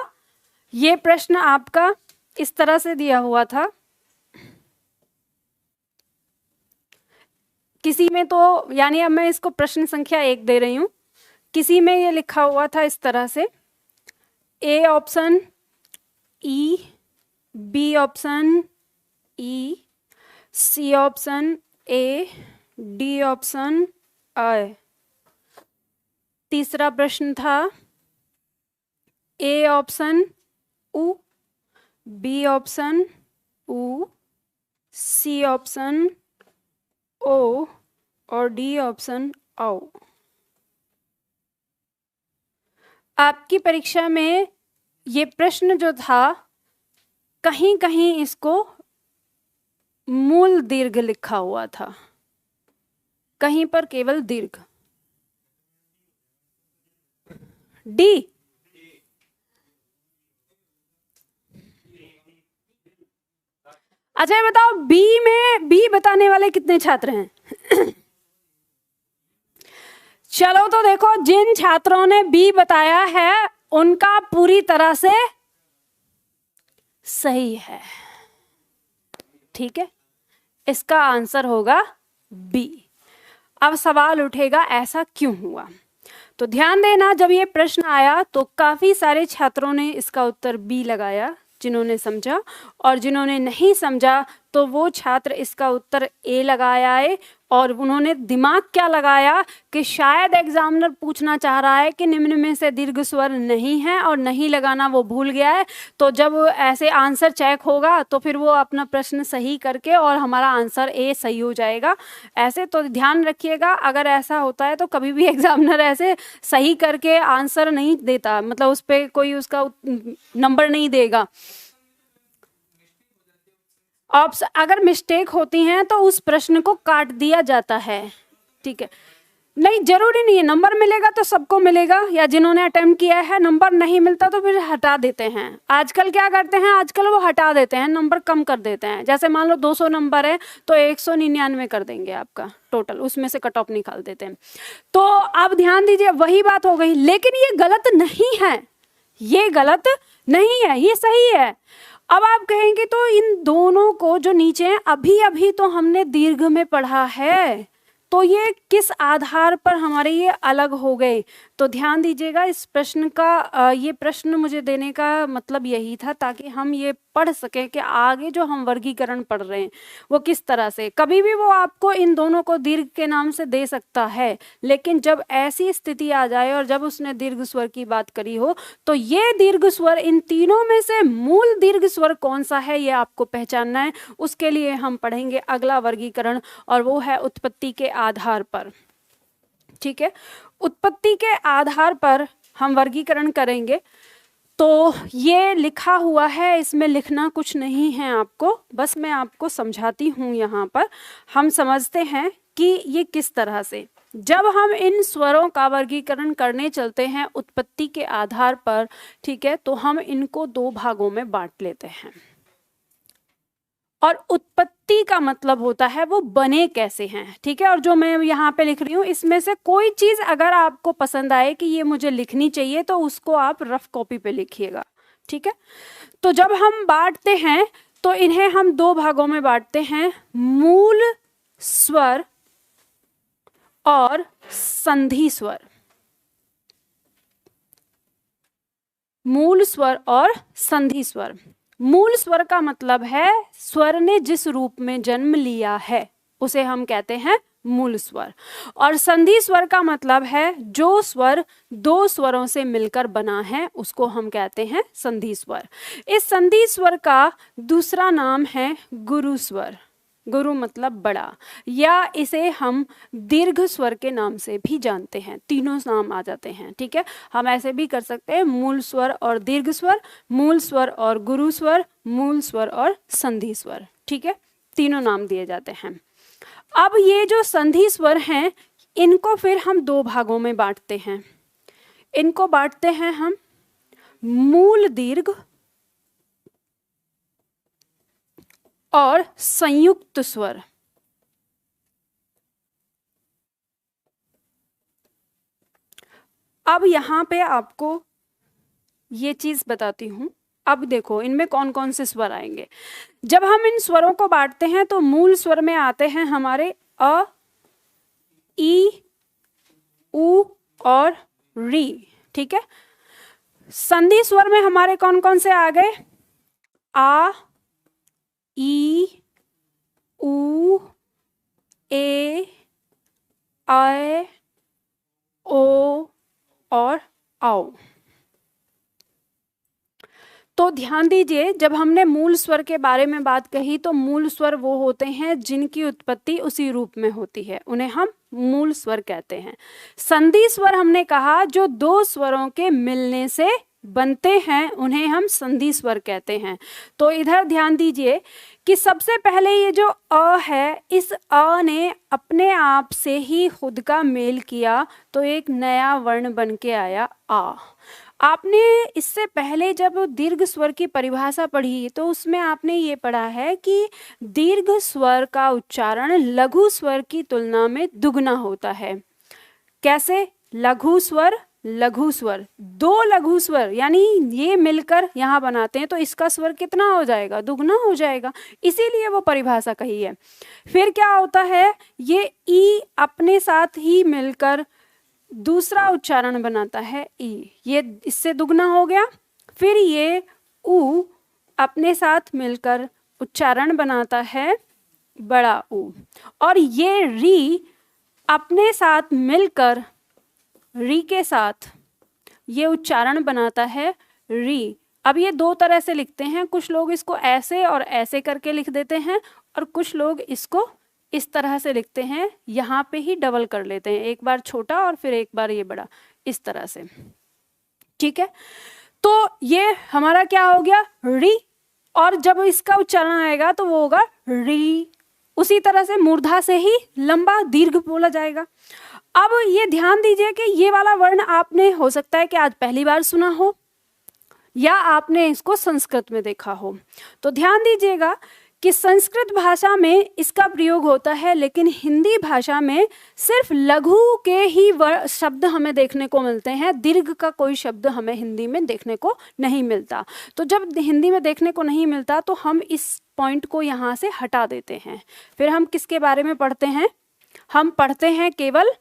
ये प्रश्न आपका इस तरह से दिया हुआ था, किसी में तो, यानी अब मैं इसको प्रश्न संख्या 1 दे रही हूं, किसी में ये लिखा हुआ था इस तरह से, ए ऑप्शन ई, बी ऑप्शन ई, सी ऑप्शन ए, डी ऑप्शन आई। तीसरा प्रश्न था ए ऑप्शन उ, बी ऑप्शन उ, सी ऑप्शन ओ, और डी ऑप्शन आओ। आपकी परीक्षा में ये प्रश्न जो था, कहीं कहीं इसको मूल दीर्घ लिखा हुआ था, कहीं पर केवल दीर्घ। डी, अच्छा ये बताओ बी में, बी बताने वाले कितने छात्र हैं? चलो तो देखो, जिन छात्रों ने बी बताया है उनका पूरी तरह से सही है, ठीक है, इसका आंसर होगा बी। अब सवाल उठेगा ऐसा क्यों हुआ? तो ध्यान देना, जब ये प्रश्न आया तो काफी सारे छात्रों ने इसका उत्तर बी लगाया, जिन्होंने समझा, और जिन्होंने नहीं समझा तो वो छात्र इसका उत्तर ए लगाया है। और उन्होंने दिमाग क्या लगाया कि शायद एग्जामिनर पूछना चाह रहा है कि निम्न में से दीर्घ स्वर नहीं है, और नहीं लगाना वो भूल गया है, तो जब ऐसे आंसर चेक होगा तो फिर वो अपना प्रश्न सही करके और हमारा आंसर ए सही हो जाएगा। ऐसे तो ध्यान रखिएगा, अगर ऐसा होता है तो कभी भी एग्जामिनर ऐसे सही करके आंसर नहीं देता, मतलब उस पर कोई उसका नंबर नहीं देगा। अगर मिस्टेक होती हैं तो उस प्रश्न को काट दिया जाता है, ठीक है, नहीं जरूरी नहीं है नंबर मिलेगा तो सबको मिलेगा, या जिन्होंने अटेम्प्ट किया है नंबर नहीं मिलता तो फिर हटा देते हैं। आजकल क्या करते हैं, आजकल वो हटा देते हैं, नंबर कम कर देते हैं। जैसे मान लो 200 नंबर है तो 199 कर देंगे आपका टोटल, उसमें से कट ऑफ निकाल देते हैं। तो अब ध्यान दीजिए, वही बात हो गई, लेकिन ये गलत नहीं है, ये गलत नहीं है, ये सही है। अब आप कहेंगे तो इन दोनों को जो नीचे हैं, अभी अभी तो हमने दीर्घ में पढ़ा है, तो ये किस आधार पर हमारे ये अलग हो गए? तो ध्यान दीजिएगा, इस प्रश्न का ये प्रश्न मुझे देने का मतलब यही था ताकि हम ये पढ़ सकें कि आगे जो हम वर्गीकरण पढ़ रहे हैं वो किस तरह से। कभी भी वो आपको इन दोनों को दीर्घ के नाम से दे सकता है, लेकिन जब ऐसी स्थिति आ जाए और जब उसने दीर्घ स्वर की बात करी हो तो ये दीर्घ स्वर, इन तीनों में से मूल दीर्घ स्वर कौन सा है ये आपको पहचानना है। उसके लिए हम पढ़ेंगे अगला वर्गीकरण, और वो है उत्पत्ति के आधार पर, ठीक है। उत्पत्ति के आधार पर हम वर्गीकरण करेंगे। तो ये लिखा हुआ है, इसमें लिखना कुछ नहीं है आपको, बस मैं आपको समझाती हूँ। यहाँ पर हम समझते हैं कि ये किस तरह से, जब हम इन स्वरों का वर्गीकरण करने चलते हैं उत्पत्ति के आधार पर, ठीक है, तो हम इनको दो भागों में बांट लेते हैं। और उत्पत्ति का मतलब होता है वो बने कैसे हैं, ठीक है। और जो मैं यहाँ पे लिख रही हूँ, इसमें से कोई चीज अगर आपको पसंद आए कि ये मुझे लिखनी चाहिए तो उसको आप रफ कॉपी पे लिखिएगा, ठीक है। तो जब हम बांटते हैं तो इन्हें हम दो भागों में बांटते हैं, मूल स्वर और संधि स्वर। मूल स्वर और संधि स्वर। मूल स्वर का मतलब है स्वर ने जिस रूप में जन्म लिया है उसे हम कहते हैं मूल स्वर। और संधि स्वर का मतलब है जो स्वर दो स्वरों से मिलकर बना है उसको हम कहते हैं संधि स्वर। इस संधि स्वर का दूसरा नाम है गुरु स्वर। गुरु मतलब बड़ा, या इसे हम दीर्घ स्वर के नाम से भी जानते हैं। तीनों नाम आ जाते हैं, ठीक है। हम ऐसे भी कर सकते हैं, मूल स्वर और दीर्घ स्वर, मूल स्वर और गुरु स्वर, मूल स्वर और संधि स्वर, ठीक है, तीनों नाम दिए जाते हैं। अब ये जो संधि स्वर हैं इनको फिर हम दो भागों में बांटते हैं। इनको बांटते हैं हम मूल दीर्घ और संयुक्त स्वर। अब यहाँ पे आपको ये चीज बताती हूँ। अब देखो इनमें कौन कौन से स्वर आएंगे। जब हम इन स्वरों को बांटते हैं तो मूल स्वर में आते हैं हमारे अ, ई, उ और री, ठीक है। संधि स्वर में हमारे कौन कौन से आ गए? आ, ई, उ, ए, ऐ, ओ और आओ। तो ध्यान दीजिए, जब हमने मूल स्वर के बारे में बात कही तो मूल स्वर वो होते हैं जिनकी उत्पत्ति उसी रूप में होती है, उन्हें हम मूल स्वर कहते हैं। संधि स्वर हमने कहा जो दो स्वरों के मिलने से बनते हैं उन्हें हम संधि स्वर कहते हैं। तो इधर ध्यान दीजिए कि सबसे पहले ये जो अ है, इस अ ने अपने आप से ही खुद का मेल किया तो एक नया वर्ण बन के आया आ। आपने इससे पहले जब दीर्घ स्वर की परिभाषा पढ़ी तो उसमें आपने ये पढ़ा है कि दीर्घ स्वर का उच्चारण लघु स्वर की तुलना में दुगना होता है। कैसे? लघु स्वर, लघु स्वर, दो लघु स्वर यानी ये मिलकर यहाँ बनाते हैं तो इसका स्वर कितना हो जाएगा? दुगना हो जाएगा, इसीलिए वो परिभाषा कही है। फिर क्या होता है, ये ई अपने साथ ही मिलकर दूसरा उच्चारण बनाता है ई, ये इससे दुगना हो गया। फिर ये ऊ अपने साथ मिलकर उच्चारण बनाता है बड़ा ऊ, और ये री अपने साथ मिलकर री के साथ ये उच्चारण बनाता है री। अब ये दो तरह से लिखते हैं, कुछ लोग इसको ऐसे और ऐसे करके लिख देते हैं और कुछ लोग इसको इस तरह से लिखते हैं, यहाँ पे ही डबल कर लेते हैं, एक बार छोटा और फिर एक बार ये बड़ा, इस तरह से। ठीक है, तो ये हमारा क्या हो गया? री, और जब इसका उच्चारण आएगा तो वो होगा री। उसी तरह से मूर्धा से ही लंबा दीर्घ बोला जाएगा। अब ये ध्यान दीजिए कि ये वाला वर्ण आपने हो सकता है कि आज पहली बार सुना हो या आपने इसको संस्कृत में देखा हो। तो ध्यान दीजिएगा कि संस्कृत भाषा में इसका प्रयोग होता है, लेकिन हिंदी भाषा में सिर्फ लघु के ही शब्द हमें देखने को मिलते हैं, दीर्घ का कोई शब्द हमें हिंदी में देखने को नहीं मिलता। तो जब हिंदी में देखने को नहीं मिलता तो हम इस पॉइंट को यहाँ से हटा देते हैं। फिर हम किसके बारे में पढ़ते हैं? हम पढ़ते हैं केवल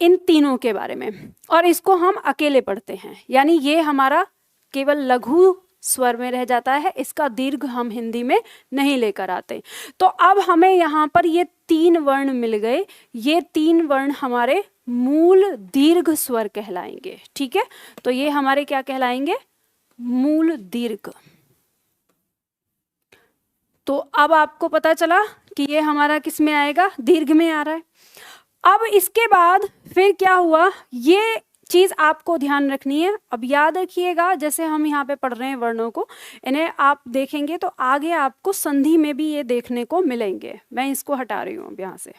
इन तीनों के बारे में, और इसको हम अकेले पढ़ते हैं, यानी ये हमारा केवल लघु स्वर में रह जाता है, इसका दीर्घ हम हिंदी में नहीं लेकर आते। तो अब हमें यहाँ पर ये तीन वर्ण मिल गए, ये तीन वर्ण हमारे मूल दीर्घ स्वर कहलाएंगे। ठीक है, तो ये हमारे क्या कहलाएंगे? मूल दीर्घ। तो अब आपको पता चला कि ये हमारा किस में आएगा? दीर्घ में आ रहा है। अब इसके बाद फिर क्या हुआ, ये चीज आपको ध्यान रखनी है। अब याद रखिएगा, जैसे हम यहाँ पे पढ़ रहे हैं वर्णों को, इन्हें आप देखेंगे तो आगे आपको संधि में भी ये देखने को मिलेंगे। मैं इसको हटा रही हूँ अब यहाँ से।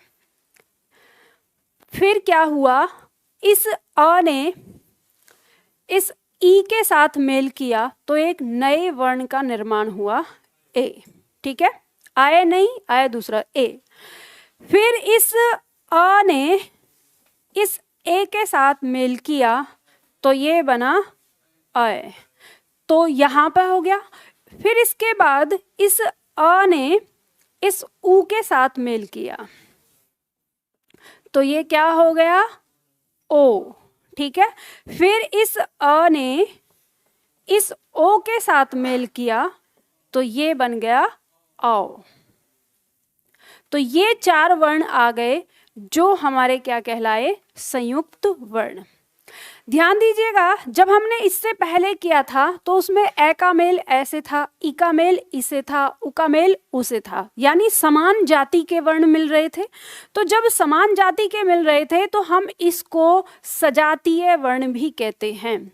फिर क्या हुआ, इस अ ने इस ई के साथ मेल किया तो एक नए वर्ण का निर्माण हुआ, ए। ठीक है, आए नहीं, आए दूसरा ए। फिर इस अ ने इस ए के साथ मेल किया तो ये बना अय, तो यहाँ पर हो गया। फिर इसके बाद इस अ ने इस ऊ के साथ मेल किया तो ये क्या हो गया? ओ। ठीक है, फिर इस अ ने इस ओ के साथ मेल किया तो ये बन गया औ। तो ये चार वर्ण आ गए जो हमारे क्या कहलाए? संयुक्त वर्ण। ध्यान दीजिएगा, जब हमने इससे पहले किया था तो उसमें ए का मेल ऐसे था, ई का मेल इसे था, उ का मेल उसे था, यानी समान जाति के वर्ण मिल रहे थे। तो जब समान जाति के मिल रहे थे तो हम इसको सजातीय वर्ण भी कहते हैं,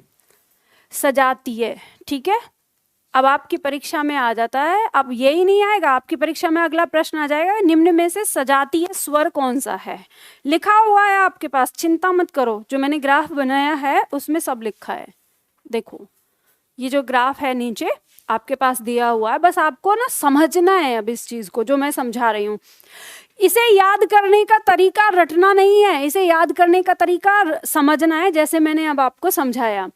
सजातीय। ठीक है, अब आपकी परीक्षा में आ जाता है, अब यही नहीं आएगा, आपकी परीक्षा में अगला प्रश्न आ जाएगा, निम्न में से सजातीय स्वर कौन सा है? लिखा हुआ है आपके पास, चिंता मत करो, जो मैंने ग्राफ बनाया है उसमें सब लिखा है। देखो ये जो ग्राफ है नीचे आपके पास दिया हुआ है, बस आपको ना समझना है अब इस चीज को जो मैं समझा रही हूँ। इसे याद करने का तरीका रटना नहीं है, इसे याद करने का तरीका समझना है, जैसे मैंने अब आपको समझाया।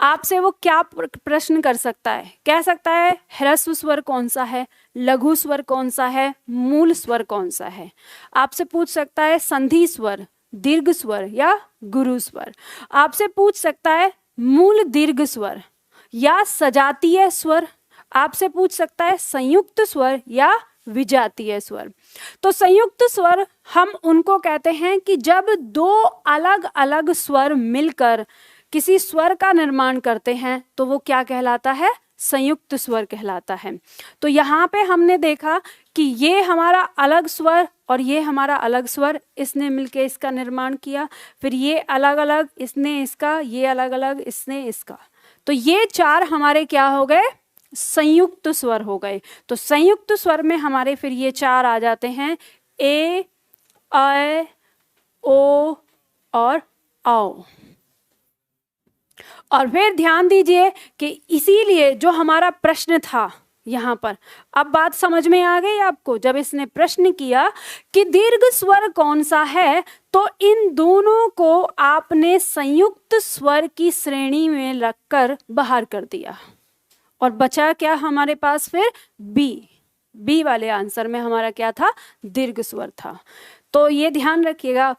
आपसे वो क्या प्रश्न कर सकता है? कह सकता है ह्रस्व स्वर कौन सा है, लघु स्वर कौन सा है, मूल स्वर कौन सा है। आपसे पूछ सकता है संधि स्वर, दीर्घ स्वर या गुरु स्वर। आपसे पूछ सकता है मूल दीर्घ स्वर या सजातीय स्वर। आपसे पूछ सकता है संयुक्त स्वर या विजातीय स्वर। तो संयुक्त स्वर हम उनको कहते हैं कि जब दो अलग अलग स्वर मिलकर किसी स्वर का निर्माण करते हैं तो वो क्या कहलाता है? संयुक्त स्वर कहलाता है। तो यहाँ पे हमने देखा कि ये हमारा अलग स्वर और ये हमारा अलग स्वर, इसने मिलके इसका निर्माण किया, फिर ये अलग अलग, इसने इसका, ये अलग अलग, इसने इसका। तो ये चार हमारे क्या हो गए, संयुक्त स्वर हो गए। तो संयुक्त स्वर में हमारे फिर ये चार आ जाते हैं, ए, ऐ, ओ और औ। और फिर ध्यान दीजिए कि इसीलिए जो हमारा प्रश्न था यहाँ पर, अब बात समझ में आ गई आपको। जब इसने प्रश्न किया कि दीर्घ स्वर कौन सा है, तो इन दोनों को आपने संयुक्त स्वर की श्रेणी में रखकर बाहर कर दिया और बचा क्या हमारे पास फिर, बी वाले आंसर में हमारा क्या था, दीर्घ स्वर था। तो ये ध्यान रखिएगा।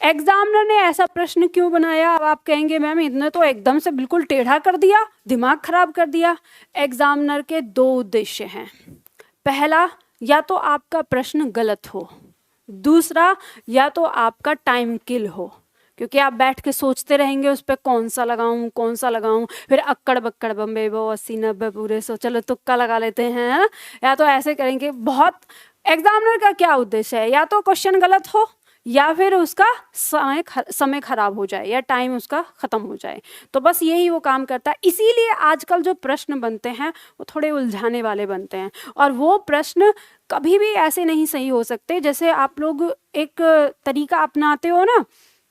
एग्जामिनर ने ऐसा प्रश्न क्यों बनाया? अब आप कहेंगे मैम इतने तो एकदम से बिल्कुल टेढ़ा कर दिया, दिमाग खराब कर दिया। एग्जामिनर के दो उद्देश्य हैं। पहला, या तो आपका प्रश्न गलत हो, दूसरा या तो आपका टाइम किल हो, क्योंकि आप बैठ के सोचते रहेंगे उस पर कौन सा लगाऊं, फिर अक्कड़ बक्कड़ बम्बे वो 80 90 पूरे 100, चलो तुक्का लगा लेते हैं, है ना? या तो ऐसे करेंगे। बहुत एग्जामिनर का क्या उद्देश्य है, या तो क्वेश्चन गलत हो या फिर उसका समय खराब हो जाए या टाइम उसका खत्म हो जाए। तो बस यही वो काम करता है। इसीलिए आजकल जो प्रश्न बनते हैं वो थोड़े उलझाने वाले बनते हैं, और वो प्रश्न कभी भी ऐसे नहीं सही हो सकते। जैसे आप लोग एक तरीका अपनाते हो ना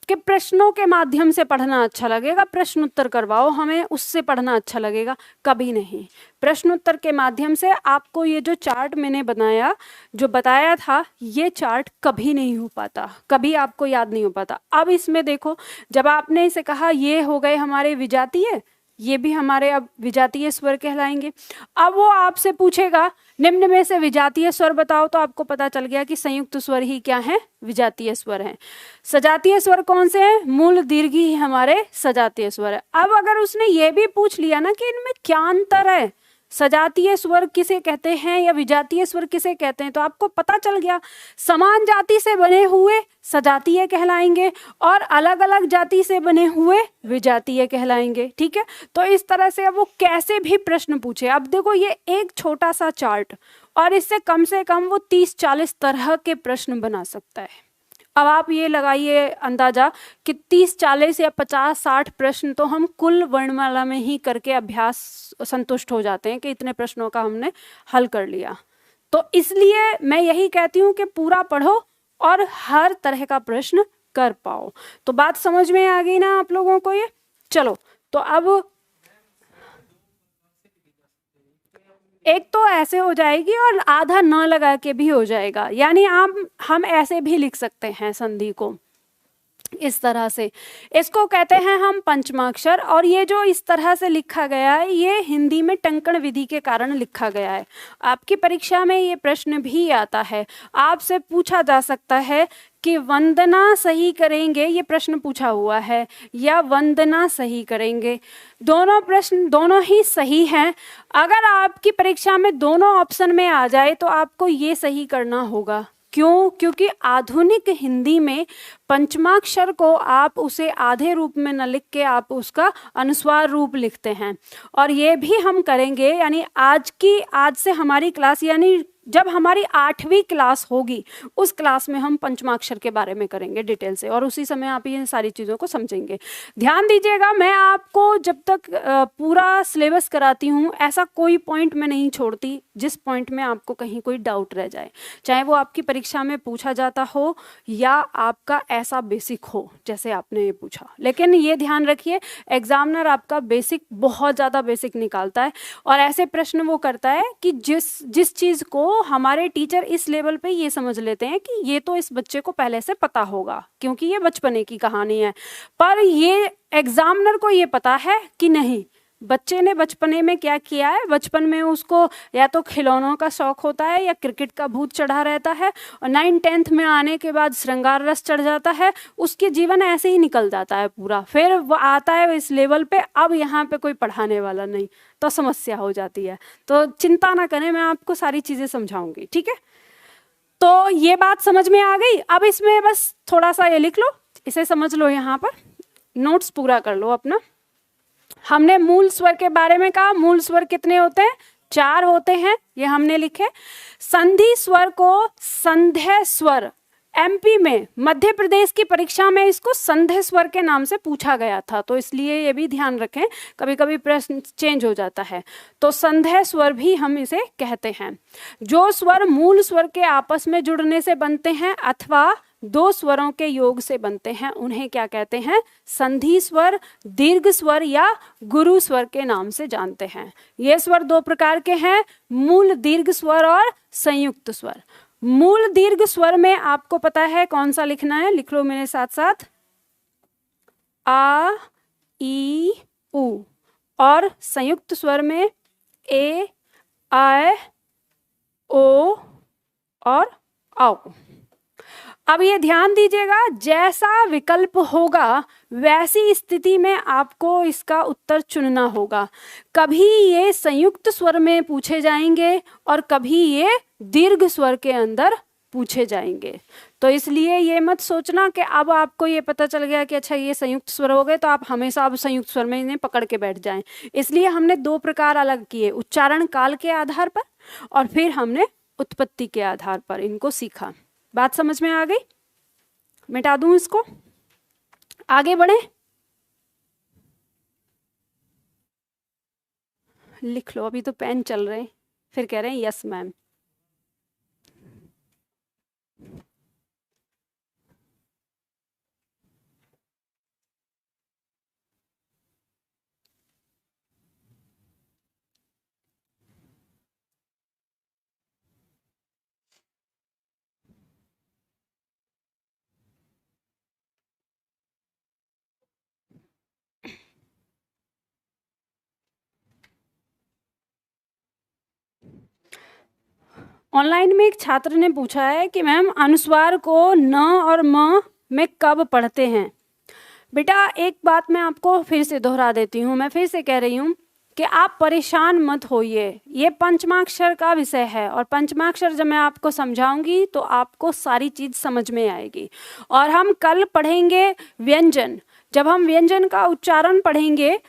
कि प्रश्नों के माध्यम से पढ़ना अच्छा लगेगा, प्रश्न उत्तर करवाओ हमें, उससे पढ़ना अच्छा लगेगा, कभी नहीं। प्रश्न उत्तर के माध्यम से आपको ये जो चार्ट मैंने बनाया, जो बताया था, ये चार्ट कभी नहीं हो पाता, कभी आपको याद नहीं हो पाता। अब इसमें देखो, जब आपने इसे कहा ये हो गए हमारे विजातीय, ये भी हमारे अब विजातीय स्वर कहलाएंगे। अब वो आपसे पूछेगा निम्न में से विजातीय स्वर बताओ, तो आपको पता चल गया कि संयुक्त स्वर ही क्या है, विजातीय स्वर हैं। सजातीय स्वर कौन से हैं? मूल दीर्घ ही हमारे सजातीय स्वर है। अब अगर उसने ये भी पूछ लिया ना कि इनमें क्या अंतर है, सजातीय स्वर किसे कहते हैं या विजातीय स्वर किसे कहते हैं, तो आपको पता चल गया समान जाति से बने हुए सजातीय कहलाएंगे और अलग अलग जाति से बने हुए विजातीय कहलाएंगे। ठीक है, तो इस तरह से अब वो कैसे भी प्रश्न पूछे। अब देखो ये एक छोटा सा चार्ट और इससे कम से कम वो 30-40 तरह के प्रश्न बना सकता है। अब आप ये लगाइए अंदाजा कि 30-40 या 50-60 प्रश्न तो हम कुल वर्णमाला में ही करके अभ्यास संतुष्ट हो जाते हैं कि इतने प्रश्नों का हमने हल कर लिया। तो इसलिए मैं यही कहती हूँ कि पूरा पढ़ो और हर तरह का प्रश्न कर पाओ। तो बात समझ में आ गई ना आप लोगों को ये? चलो, तो अब एक तो ऐसे हो जाएगी और आधा न लगा के भी हो जाएगा, यानी हम ऐसे भी लिख सकते हैं संधि को इस तरह से। इसको कहते हैं हम पंचमाक्षर, और ये जो इस तरह से लिखा गया है ये हिंदी में टंकण विधि के कारण लिखा गया है। आपकी परीक्षा में ये प्रश्न भी आता है, आपसे पूछा जा सकता है कि वंदना सही करेंगे, ये प्रश्न पूछा हुआ है, या वंदना सही करेंगे। दोनों प्रश्न दोनों ही सही हैं। अगर आपकी परीक्षा में दोनों ऑप्शन में आ जाए तो आपको ये सही करना होगा। क्यों? क्योंकि आधुनिक हिंदी में पंचमाक्षर को आप उसे आधे रूप में न लिख के आप उसका अनुस्वार रूप लिखते हैं, और ये भी हम करेंगे। यानी आज से हमारी क्लास, यानी जब हमारी 8वीं क्लास होगी उस क्लास में हम पंचमाक्षर के बारे में करेंगे डिटेल से, और उसी समय आप ये सारी चीज़ों को समझेंगे। ध्यान दीजिएगा, मैं आपको जब तक पूरा सिलेबस कराती हूँ ऐसा कोई पॉइंट मैं नहीं छोड़ती जिस पॉइंट में आपको कहीं कोई डाउट रह जाए, चाहे वो आपकी परीक्षा में पूछा जाता हो या आपका ऐसा बेसिक हो जैसे आपने ये पूछा। लेकिन ये ध्यान रखिए, एग्जामिनर आपका बेसिक बहुत ज़्यादा बेसिक निकालता है, और ऐसे प्रश्न वो करता है कि जिस चीज़ को हमारे टीचर इस लेवल पे ये समझ लेते हैं कि ये तो इस बच्चे को पहले से पता होगा क्योंकि ये बचपने की कहानी है, पर ये एग्जामिनर को ये पता है कि नहीं बच्चे ने बचपने में क्या किया है। बचपन में उसको या तो खिलौनों का शौक होता है या क्रिकेट का भूत चढ़ा रहता है, और 9th-10th में आने के बाद श्रृंगार रस चढ़ जाता है, उसके जीवन ऐसे ही निकल जाता है पूरा। फिर वो आता है इस लेवल पे, अब यहाँ पे कोई पढ़ाने वाला नहीं, तो समस्या हो जाती है। तो चिंता ना करें, मैं आपको सारी चीज़ें समझाऊंगी, ठीक है? तो ये बात समझ में आ गई। अब इसमें बस थोड़ा सा ये लिख लो, इसे समझ लो, यहाँ पर नोट्स पूरा कर लो अपना। हमने मूल स्वर के बारे में कहा, मूल स्वर कितने होते हैं? 4 होते हैं, ये हमने लिखे। संधि स्वर को संध्या स्वर, एमपी में, मध्य प्रदेश की परीक्षा में इसको संध्या स्वर के नाम से पूछा गया था, तो इसलिए ये भी ध्यान रखें, कभी कभी प्रश्न चेंज हो जाता है। तो संध्या स्वर भी हम इसे कहते हैं। जो स्वर मूल स्वर के आपस में जुड़ने से बनते हैं अथवा 2 स्वरों के योग से बनते हैं, उन्हें क्या कहते हैं? संधि स्वर, दीर्घ स्वर या गुरु स्वर के नाम से जानते हैं। ये स्वर 2 प्रकार के हैं, मूल दीर्घ स्वर और संयुक्त स्वर। मूल दीर्घ स्वर में आपको पता है कौन सा लिखना है, लिख लो मेरे साथ साथ, आ, ई, उ। और संयुक्त स्वर में ए, आय, ओ और औ। अब ये ध्यान दीजिएगा, जैसा विकल्प होगा वैसी स्थिति में आपको इसका उत्तर चुनना होगा। कभी ये संयुक्त स्वर में पूछे जाएंगे और कभी ये दीर्घ स्वर के अंदर पूछे जाएंगे। तो इसलिए ये मत सोचना कि अब आपको ये पता चल गया कि अच्छा ये संयुक्त स्वर हो गए तो आप हमेशा अब संयुक्त स्वर में इन्हें पकड़ के बैठ जाएं। इसलिए हमने 2 प्रकार अलग किए, उच्चारण काल के आधार पर और फिर हमने उत्पत्ति के आधार पर इनको सीखा। बात समझ में आ गई? मिटा दूं इसको, आगे बढ़े। लिख लो, अभी तो पेन चल रहे हैं, फिर कह रहे हैं यस मैम। ऑनलाइन में एक छात्र ने पूछा है कि मैम अनुस्वार को न और म में कब पढ़ते हैं? बेटा एक बात मैं आपको फिर से दोहरा देती हूँ, मैं फिर से कह रही हूँ कि आप परेशान मत होइए, ये पंचमाक्षर का विषय है और पंचमाक्षर जब मैं आपको समझाऊंगी तो आपको सारी चीज़ समझ में आएगी। और हम कल पढ़ेंगे व्यंजन, जब हम व्यंजन का उच्चारण पढ़ेंगे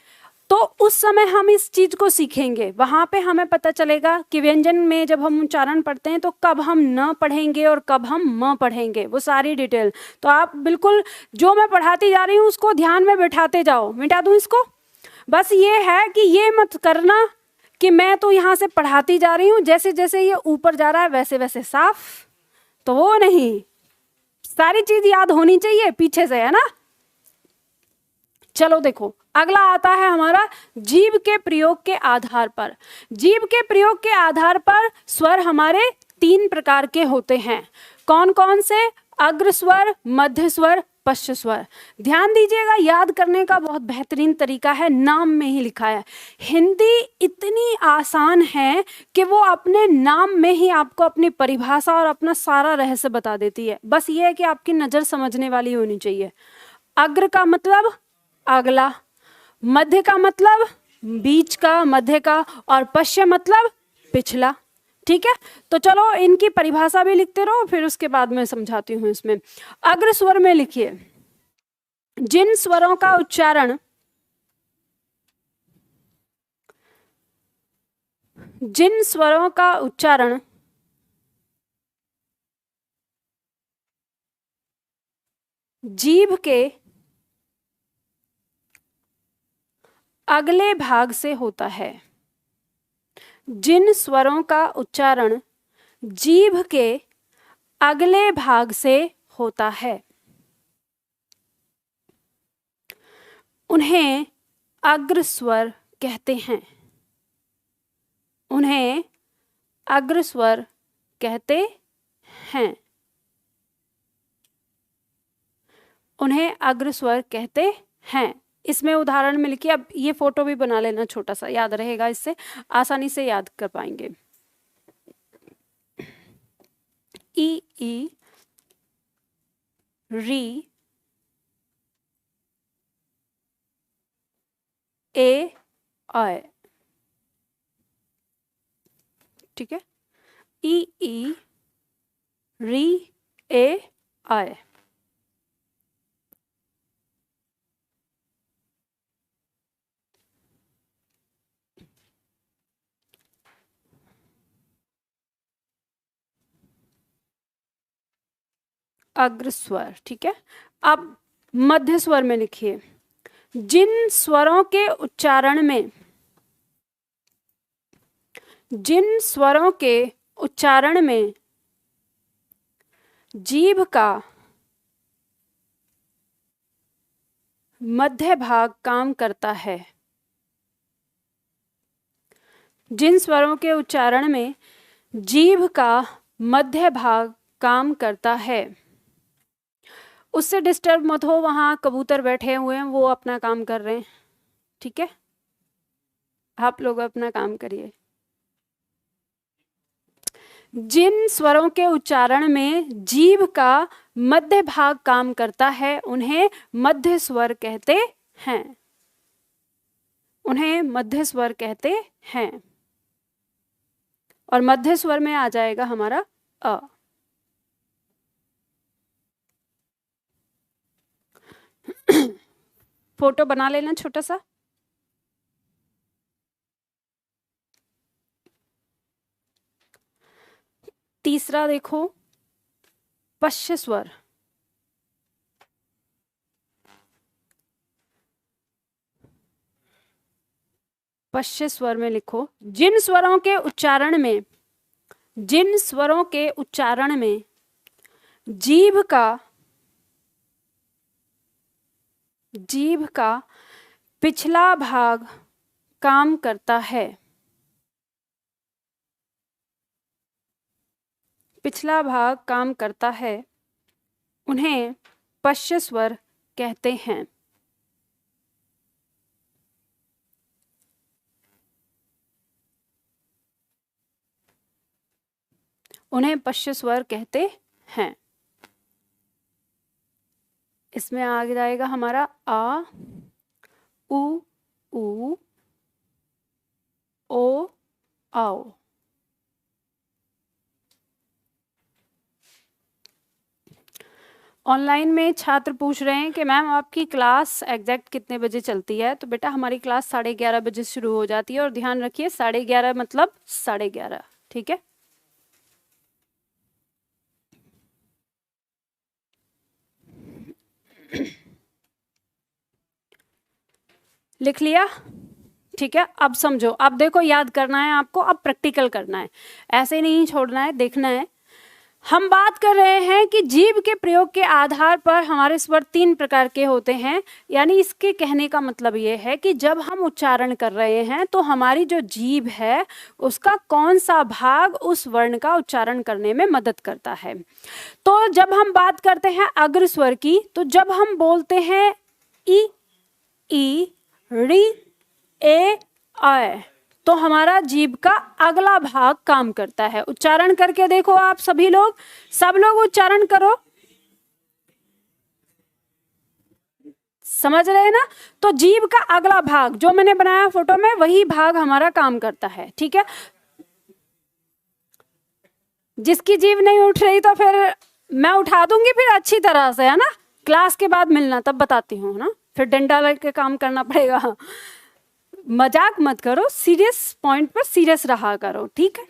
तो उस समय हम इस चीज को सीखेंगे, वहां पे हमें पता चलेगा कि व्यंजन में जब हम उच्चारण पढ़ते हैं तो कब हम न पढ़ेंगे और कब हम म पढ़ेंगे, वो सारी डिटेल। तो आप बिल्कुल जो मैं पढ़ाती जा रही हूँ उसको ध्यान में बैठाते जाओ। मिटा दूं इसको? बस ये है कि ये मत करना कि मैं तो यहाँ से पढ़ाती जा रही हूँ, जैसे जैसे ये ऊपर जा रहा है वैसे वैसे साफ, तो वो नहीं, सारी चीज याद होनी चाहिए पीछे से, है ना। चलो देखो, अगला आता है हमारा जीभ के प्रयोग के आधार पर। जीभ के प्रयोग के आधार पर स्वर हमारे 3 प्रकार के होते हैं। कौन कौन से? अग्र स्वर, मध्य स्वर, पश्च स्वर। ध्यान दीजिएगा, याद करने का बहुत बेहतरीन तरीका है, नाम में ही लिखा है। हिंदी इतनी आसान है कि वो अपने नाम में ही आपको अपनी परिभाषा और अपना सारा रहस्य बता देती है। बस ये है कि आपकी नजर समझने वाली होनी चाहिए। अग्र का मतलब अगला, मध्य का मतलब बीच का, मध्य का, और पश्चिम मतलब पिछला। ठीक है, तो चलो इनकी परिभाषा भी लिखते रहो, फिर उसके बाद मैं समझाती हूँ इसमें। अग्र स्वर में लिखिए, जिन स्वरों का उच्चारण जीभ के अगले भाग से होता है। जिन स्वरों का उच्चारण जीभ के अगले भाग से होता है उन्हें अग्र स्वर कहते हैं। उन्हें अग्र स्वर कहते हैं। उन्हें अग्र स्वर कहते हैं। इसमें उदाहरण में लिखिए, अब ये फोटो भी बना लेना, छोटा सा याद रहेगा, इससे आसानी से याद कर पाएंगे। ई ई, री, ए, आय। ठीक है, ई ई, री, ए, आय। अग्र स्वर, ठीक है। अब मध्य स्वर में लिखिए, जिन स्वरों के उच्चारण में, जिन स्वरों के उच्चारण में जीभ का मध्य भाग काम करता है, जिन स्वरों के उच्चारण में जीभ का मध्य भाग काम करता है, उससे डिस्टर्ब मत हो, वहाँ कबूतर बैठे हुए हैं, वो अपना काम कर रहे हैं, ठीक है। आप लोग अपना काम करिए। जिन स्वरों के उच्चारण में जीभ का मध्य भाग काम करता है उन्हें मध्य स्वर कहते हैं, उन्हें मध्य स्वर कहते हैं। और मध्य स्वर में आ जाएगा हमारा अ। फोटो बना लेना छोटा सा। तीसरा देखो, पश्य स्वर। पश्य स्वर में लिखो, जिन स्वरों के उच्चारण में, जिन स्वरों के उच्चारण में जीभ का पिछला भाग काम करता है, पिछला भाग काम करता है, उन्हें पश्य स्वर कहते हैं, उन्हें पश्य स्वर कहते हैं। इसमें आगे जाएगा हमारा आ, उ, ओ, आओ। ऑनलाइन में छात्र पूछ रहे हैं कि मैम आपकी क्लास एग्जैक्ट कितने बजे चलती है। तो बेटा हमारी क्लास 11:30 बजे शुरू हो जाती है, और ध्यान रखिए 11:30 मतलब 11:30, ठीक है। लिख लिया, ठीक है। अब समझो, अब देखो, याद करना है आपको, अब प्रैक्टिकल करना है, ऐसे नहीं छोड़ना है, देखना है। हम बात कर रहे हैं कि जीभ के प्रयोग के आधार पर हमारे स्वर 3 प्रकार के होते हैं। यानी इसके कहने का मतलब ये है कि जब हम उच्चारण कर रहे हैं तो हमारी जो जीभ है उसका कौन सा भाग उस वर्ण का उच्चारण करने में मदद करता है। तो जब हम बात करते हैं अग्र स्वर की, तो जब हम बोलते हैं ई, री, ए, आय, तो हमारा जीभ का अगला भाग काम करता है। उच्चारण करके देखो आप सभी लोग, सब लोग उच्चारण करो, समझ रहे हैं ना। तो जीभ का अगला भाग जो मैंने बनाया फोटो में, वही भाग हमारा काम करता है, ठीक है। जिसकी जीभ नहीं उठ रही तो फिर मैं उठा दूंगी फिर अच्छी तरह से, है ना। क्लास के बाद मिलना, तब बताती हूँ ना, फिर डंडा लेके काम करना पड़ेगा। मजाक मत करो, सीरियस पॉइंट पर सीरियस रहा करो, ठीक है।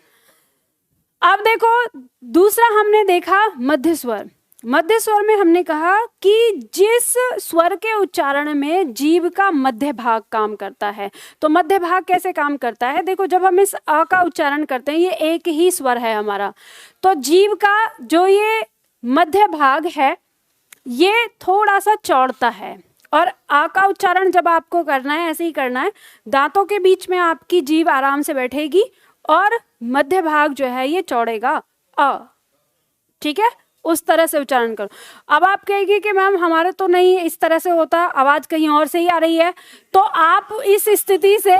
अब देखो, दूसरा हमने देखा मध्य स्वर। मध्य स्वर में हमने कहा कि जिस स्वर के उच्चारण में जीभ का मध्य भाग काम करता है। तो मध्य भाग कैसे काम करता है, देखो, जब हम इस अ का उच्चारण करते हैं, ये एक ही स्वर है हमारा, तो जीभ का जो ये मध्य भाग है ये थोड़ा सा चौड़ता है। और आ का उच्चारण जब आपको करना है, ऐसे ही करना है, दांतों के बीच में आपकी जीभ आराम से बैठेगी और मध्य भाग जो है ये चौड़ेगा अ, ठीक है। उस तरह से उच्चारण करो। अब आप कहेंगे कि मैम हमारे तो नहीं इस तरह से होता, आवाज कहीं और से ही आ रही है। तो आप इस स्थिति से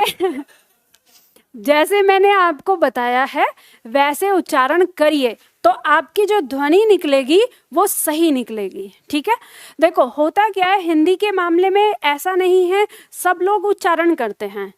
जैसे मैंने आपको बताया है वैसे उच्चारण करिए, तो आपकी जो ध्वनि निकलेगी वो सही निकलेगी, ठीक है। देखो, होता क्या है, हिंदी के मामले में ऐसा नहीं है, सब लोग उच्चारण करते हैं,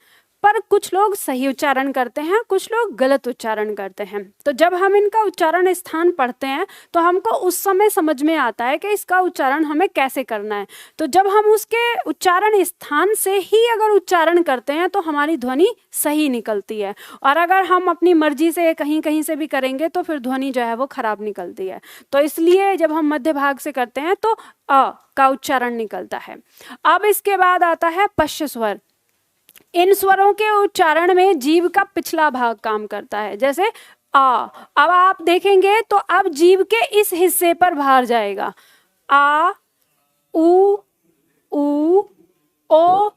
पर कुछ लोग सही उच्चारण करते हैं, कुछ लोग गलत उच्चारण करते हैं। तो जब हम इनका उच्चारण स्थान पढ़ते हैं तो हमको उस समय समझ में आता है कि इसका उच्चारण हमें कैसे करना है। तो जब हम उसके उच्चारण स्थान से ही अगर उच्चारण करते हैं तो हमारी ध्वनि सही निकलती है, और अगर हम अपनी मर्जी से कहीं कहीं से भी करेंगे तो फिर ध्वनि जो है वो खराब निकलती है। तो इसलिए जब हम मध्य भाग से करते हैं तो अ का उच्चारण निकलता है। अब इसके बाद आता है पश्च स्वर। इन स्वरों के उच्चारण में जीभ का पिछला भाग काम करता है, जैसे आ। अब आप देखेंगे तो अब जीभ के इस हिस्से पर भार जाएगा, आ, उ, ओ,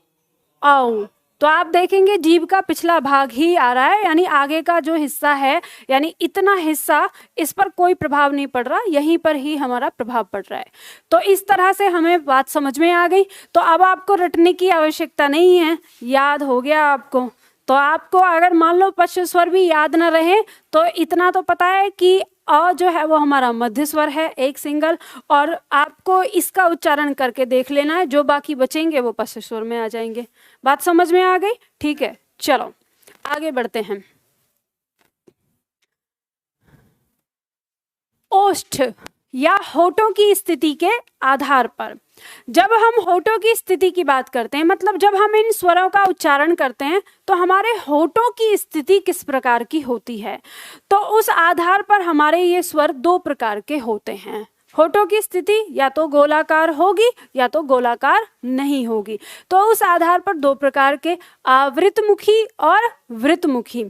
औ। तो आप देखेंगे जीभ का पिछला भाग ही आ रहा है, यानी आगे का जो हिस्सा है, यानी इतना हिस्सा, इस पर कोई प्रभाव नहीं पड़ रहा, यहीं पर ही हमारा प्रभाव पड़ रहा है। तो इस तरह से हमें बात समझ में आ गई। तो अब आपको रटने की आवश्यकता नहीं है, याद हो गया आपको। तो आपको अगर मान लो पश्च स्वर भी याद न रहे तो इतना तो पता है कि अ जो है वो हमारा मध्य स्वर है, एक सिंगल, और आपको इसका उच्चारण करके देख लेना है, जो बाकी बचेंगे वो पश्च स्वर में आ जाएंगे। बात समझ में आ गई? ठीक है, चलो आगे बढ़ते हैं। ओष्ठ या होठों की स्थिति के आधार पर, जब हम होठों की स्थिति की बात करते हैं, मतलब जब हम इन स्वरों का उच्चारण करते हैं तो हमारे होठों की स्थिति किस प्रकार की होती है, तो उस आधार पर हमारे ये स्वर दो प्रकार के होते हैं। होठों की स्थिति या तो गोलाकार होगी या तो गोलाकार नहीं होगी। तो उस आधार पर दो प्रकार के, आवृतमुखी और वृत्तमुखी।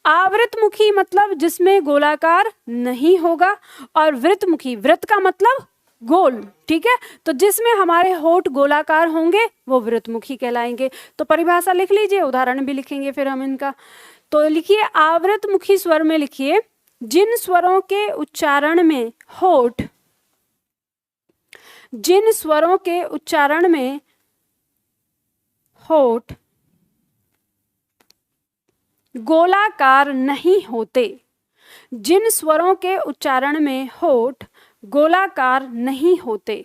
आवृतमुखी मतलब जिसमें गोलाकार नहीं होगा, और वृत्तमुखी, वृत्त का मतलब गोल, ठीक है, तो जिसमें हमारे होठ गोलाकार होंगे वो वृत्तमुखी कहलाएंगे। तो परिभाषा लिख लीजिए, उदाहरण भी लिखेंगे फिर हम इनका। तो लिखिए, आवृतमुखी स्वर में लिखिए, जिन स्वरों के उच्चारण में होठ, जिन स्वरों के उच्चारण में होठ गोलाकार नहीं होते, जिन स्वरों के उच्चारण में होठ गोलाकार नहीं होते,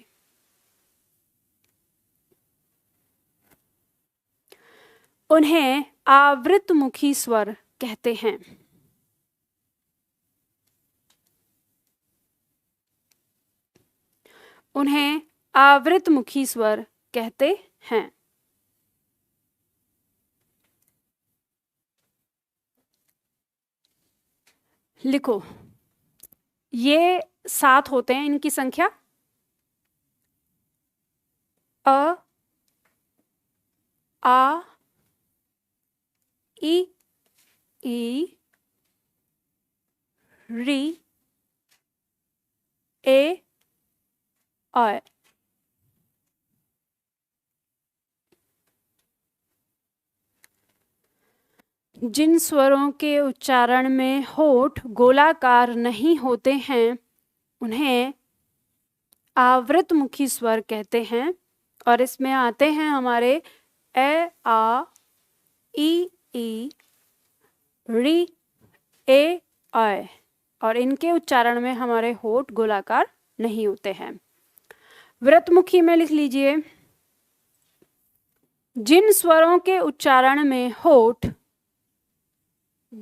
उन्हें आवृतमुखी स्वर कहते हैं। उन्हें आवृतमुखी स्वर कहते हैं। लिखो, ये 7 होते हैं, इनकी संख्या अ, आ, ई, री, ए, ऐ। जिन स्वरों के उच्चारण में होठ गोलाकार नहीं होते हैं उन्हें आवृतमुखी स्वर कहते हैं। और इसमें आते हैं हमारे ए, आ, ई, री, ए, ऐ, और इनके उच्चारण में हमारे होठ गोलाकार नहीं होते हैं। वृत्तमुखी में लिख लीजिए, जिन स्वरों के उच्चारण में होठ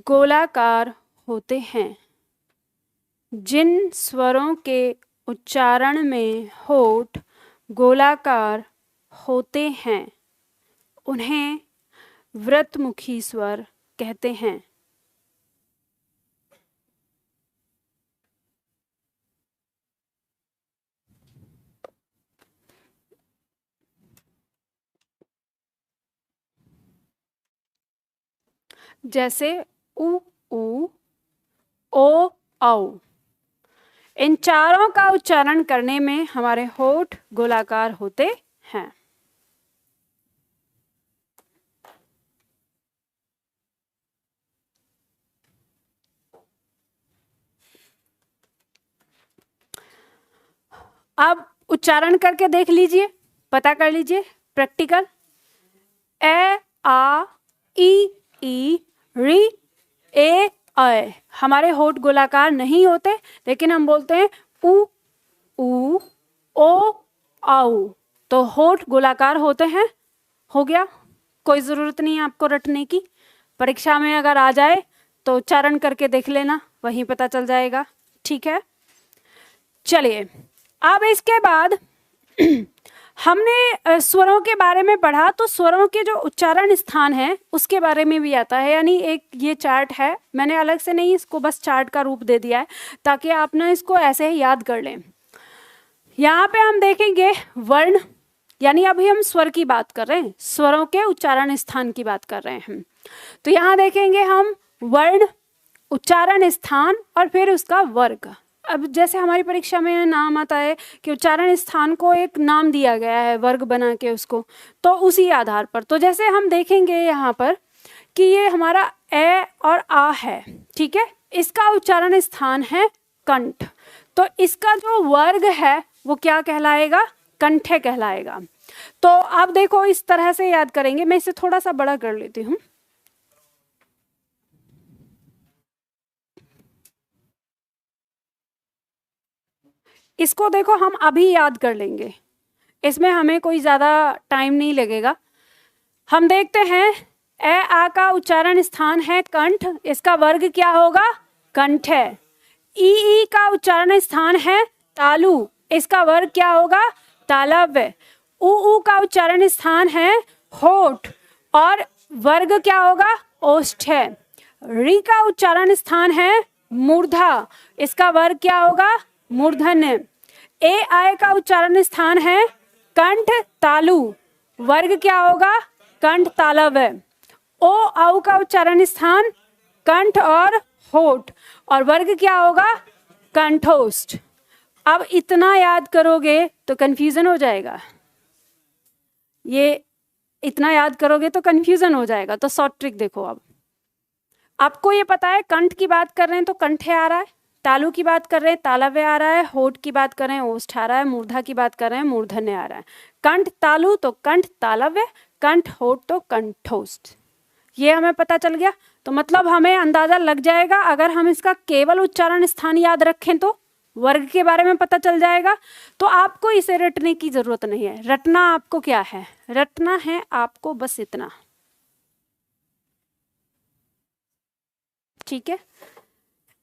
गोलाकार होते हैं, जिन स्वरों के उच्चारण में होठ गोलाकार होते हैं उन्हें वृत्तमुखी स्वर कहते हैं। जैसे उ, ओ, औ। इन चारों का उच्चारण करने में हमारे होठ गोलाकार होते हैं। अब उच्चारण करके देख लीजिए, पता कर लीजिए, प्रैक्टिकल। ए, आ, ई, री, ए, ऐ। हमारे होठ गोलाकार नहीं होते, लेकिन हम बोलते हैं उ, ओ, औ। तो होठ गोलाकार होते हैं। हो गया, कोई जरूरत नहीं है आपको रटने की। परीक्षा में अगर आ जाए तो उच्चारण करके देख लेना, वहीं पता चल जाएगा। ठीक है, चलिए अब इसके बाद हमने स्वरों के बारे में पढ़ा, तो स्वरों के जो उच्चारण स्थान है उसके बारे में भी आता है। यानी एक ये चार्ट है, मैंने अलग से नहीं, इसको बस चार्ट का रूप दे दिया है ताकि आप ना इसको ऐसे ही याद कर लें। यहाँ पे हम देखेंगे वर्ण, यानी अभी हम स्वर की बात कर रहे हैं, स्वरों के उच्चारण स्थान की बात कर रहे हैं हम। तो यहाँ देखेंगे हम वर्ण, उच्चारण स्थान और फिर उसका वर्ग। अब जैसे हमारी परीक्षा में नाम आता है कि उच्चारण स्थान को एक नाम दिया गया है वर्ग बना के उसको, तो उसी आधार पर, तो जैसे हम देखेंगे यहाँ पर कि ये हमारा ए और आ है, ठीक है, इसका उच्चारण स्थान है कंठ, तो इसका जो वर्ग है वो क्या कहलाएगा, कंठे कहलाएगा। तो आप देखो इस तरह से याद करेंगे, मैं इसे थोड़ा सा बड़ा कर लेती हूँ। इसको देखो हम अभी याद कर लेंगे, इसमें हमें कोई ज़्यादा टाइम नहीं लगेगा। हम देखते हैं ए आ का उच्चारण स्थान है कंठ, इसका वर्ग क्या होगा, कंठ है। ई का उच्चारण स्थान है तालु, इसका वर्ग क्या होगा, तालव्य। उ का उच्चारण स्थान है होठ और वर्ग क्या होगा, ओष्ठ है। री का उच्चारण स्थान है मूर्धा, इसका वर्ग क्या होगा, मूर्धन्य। ए आय का उच्चारण स्थान है कंठ तालु, वर्ग क्या होगा, कंठ तालव्य। ओ औ का उच्चारण स्थान कंठ और होठ और वर्ग क्या होगा, कंठोष्ठ। अब इतना याद करोगे तो कंफ्यूजन हो जाएगा, ये इतना याद करोगे तो कंफ्यूजन हो जाएगा। तो शॉर्ट ट्रिक देखो, अब आपको ये पता है कंठ की बात कर रहे हैं तो कंठे आ रहा है, तालु की बात कर रहे हैं तालव्य आ रहा है, होठ की बात कर रहे हैं ओष्ठ आ रहा है, मूर्धा की बात कर रहे हैं मूर्धन्य आ रहा है। कंठ तालु तो कंठ तालव्य, कंठ होठ तो कंठोष्ठ, ये हमें पता चल गया। तो मतलब हमें अंदाजा लग जाएगा, अगर हम इसका केवल उच्चारण स्थान याद रखें तो वर्ग के बारे में पता चल जाएगा। तो आपको इसे रटने की जरूरत नहीं है, रटना आपको क्या है, रटना है आपको बस इतना, ठीक है।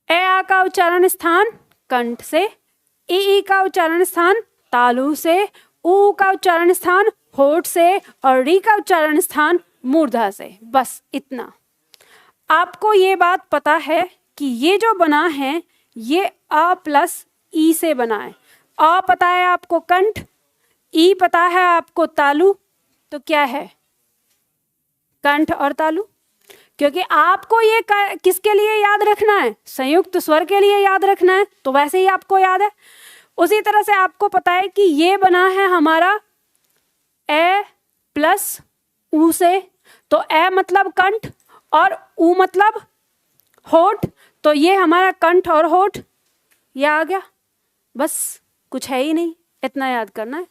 ए आ का उच्चारण स्थान कंठ से, ई का उच्चारण स्थान तालु से, उ का उच्चारण स्थान होठ से और री का उच्चारण स्थान मूर्धा से, बस इतना। आपको ये बात पता है कि ये जो बना है ये अ प्लस ई से बना है। अ पता है आपको कंठ, ई पता है आपको तालु, तो क्या है, कंठ और तालु। क्योंकि आपको ये किसके लिए याद रखना है, संयुक्त स्वर के लिए याद रखना है, तो वैसे ही आपको याद है। उसी तरह से आपको पता है कि ये बना है हमारा ए प्लस उ से, तो ए मतलब कंठ और उ मतलब होठ, तो ये हमारा कंठ और होठ, ये आ गया, बस कुछ है ही नहीं, इतना याद करना है।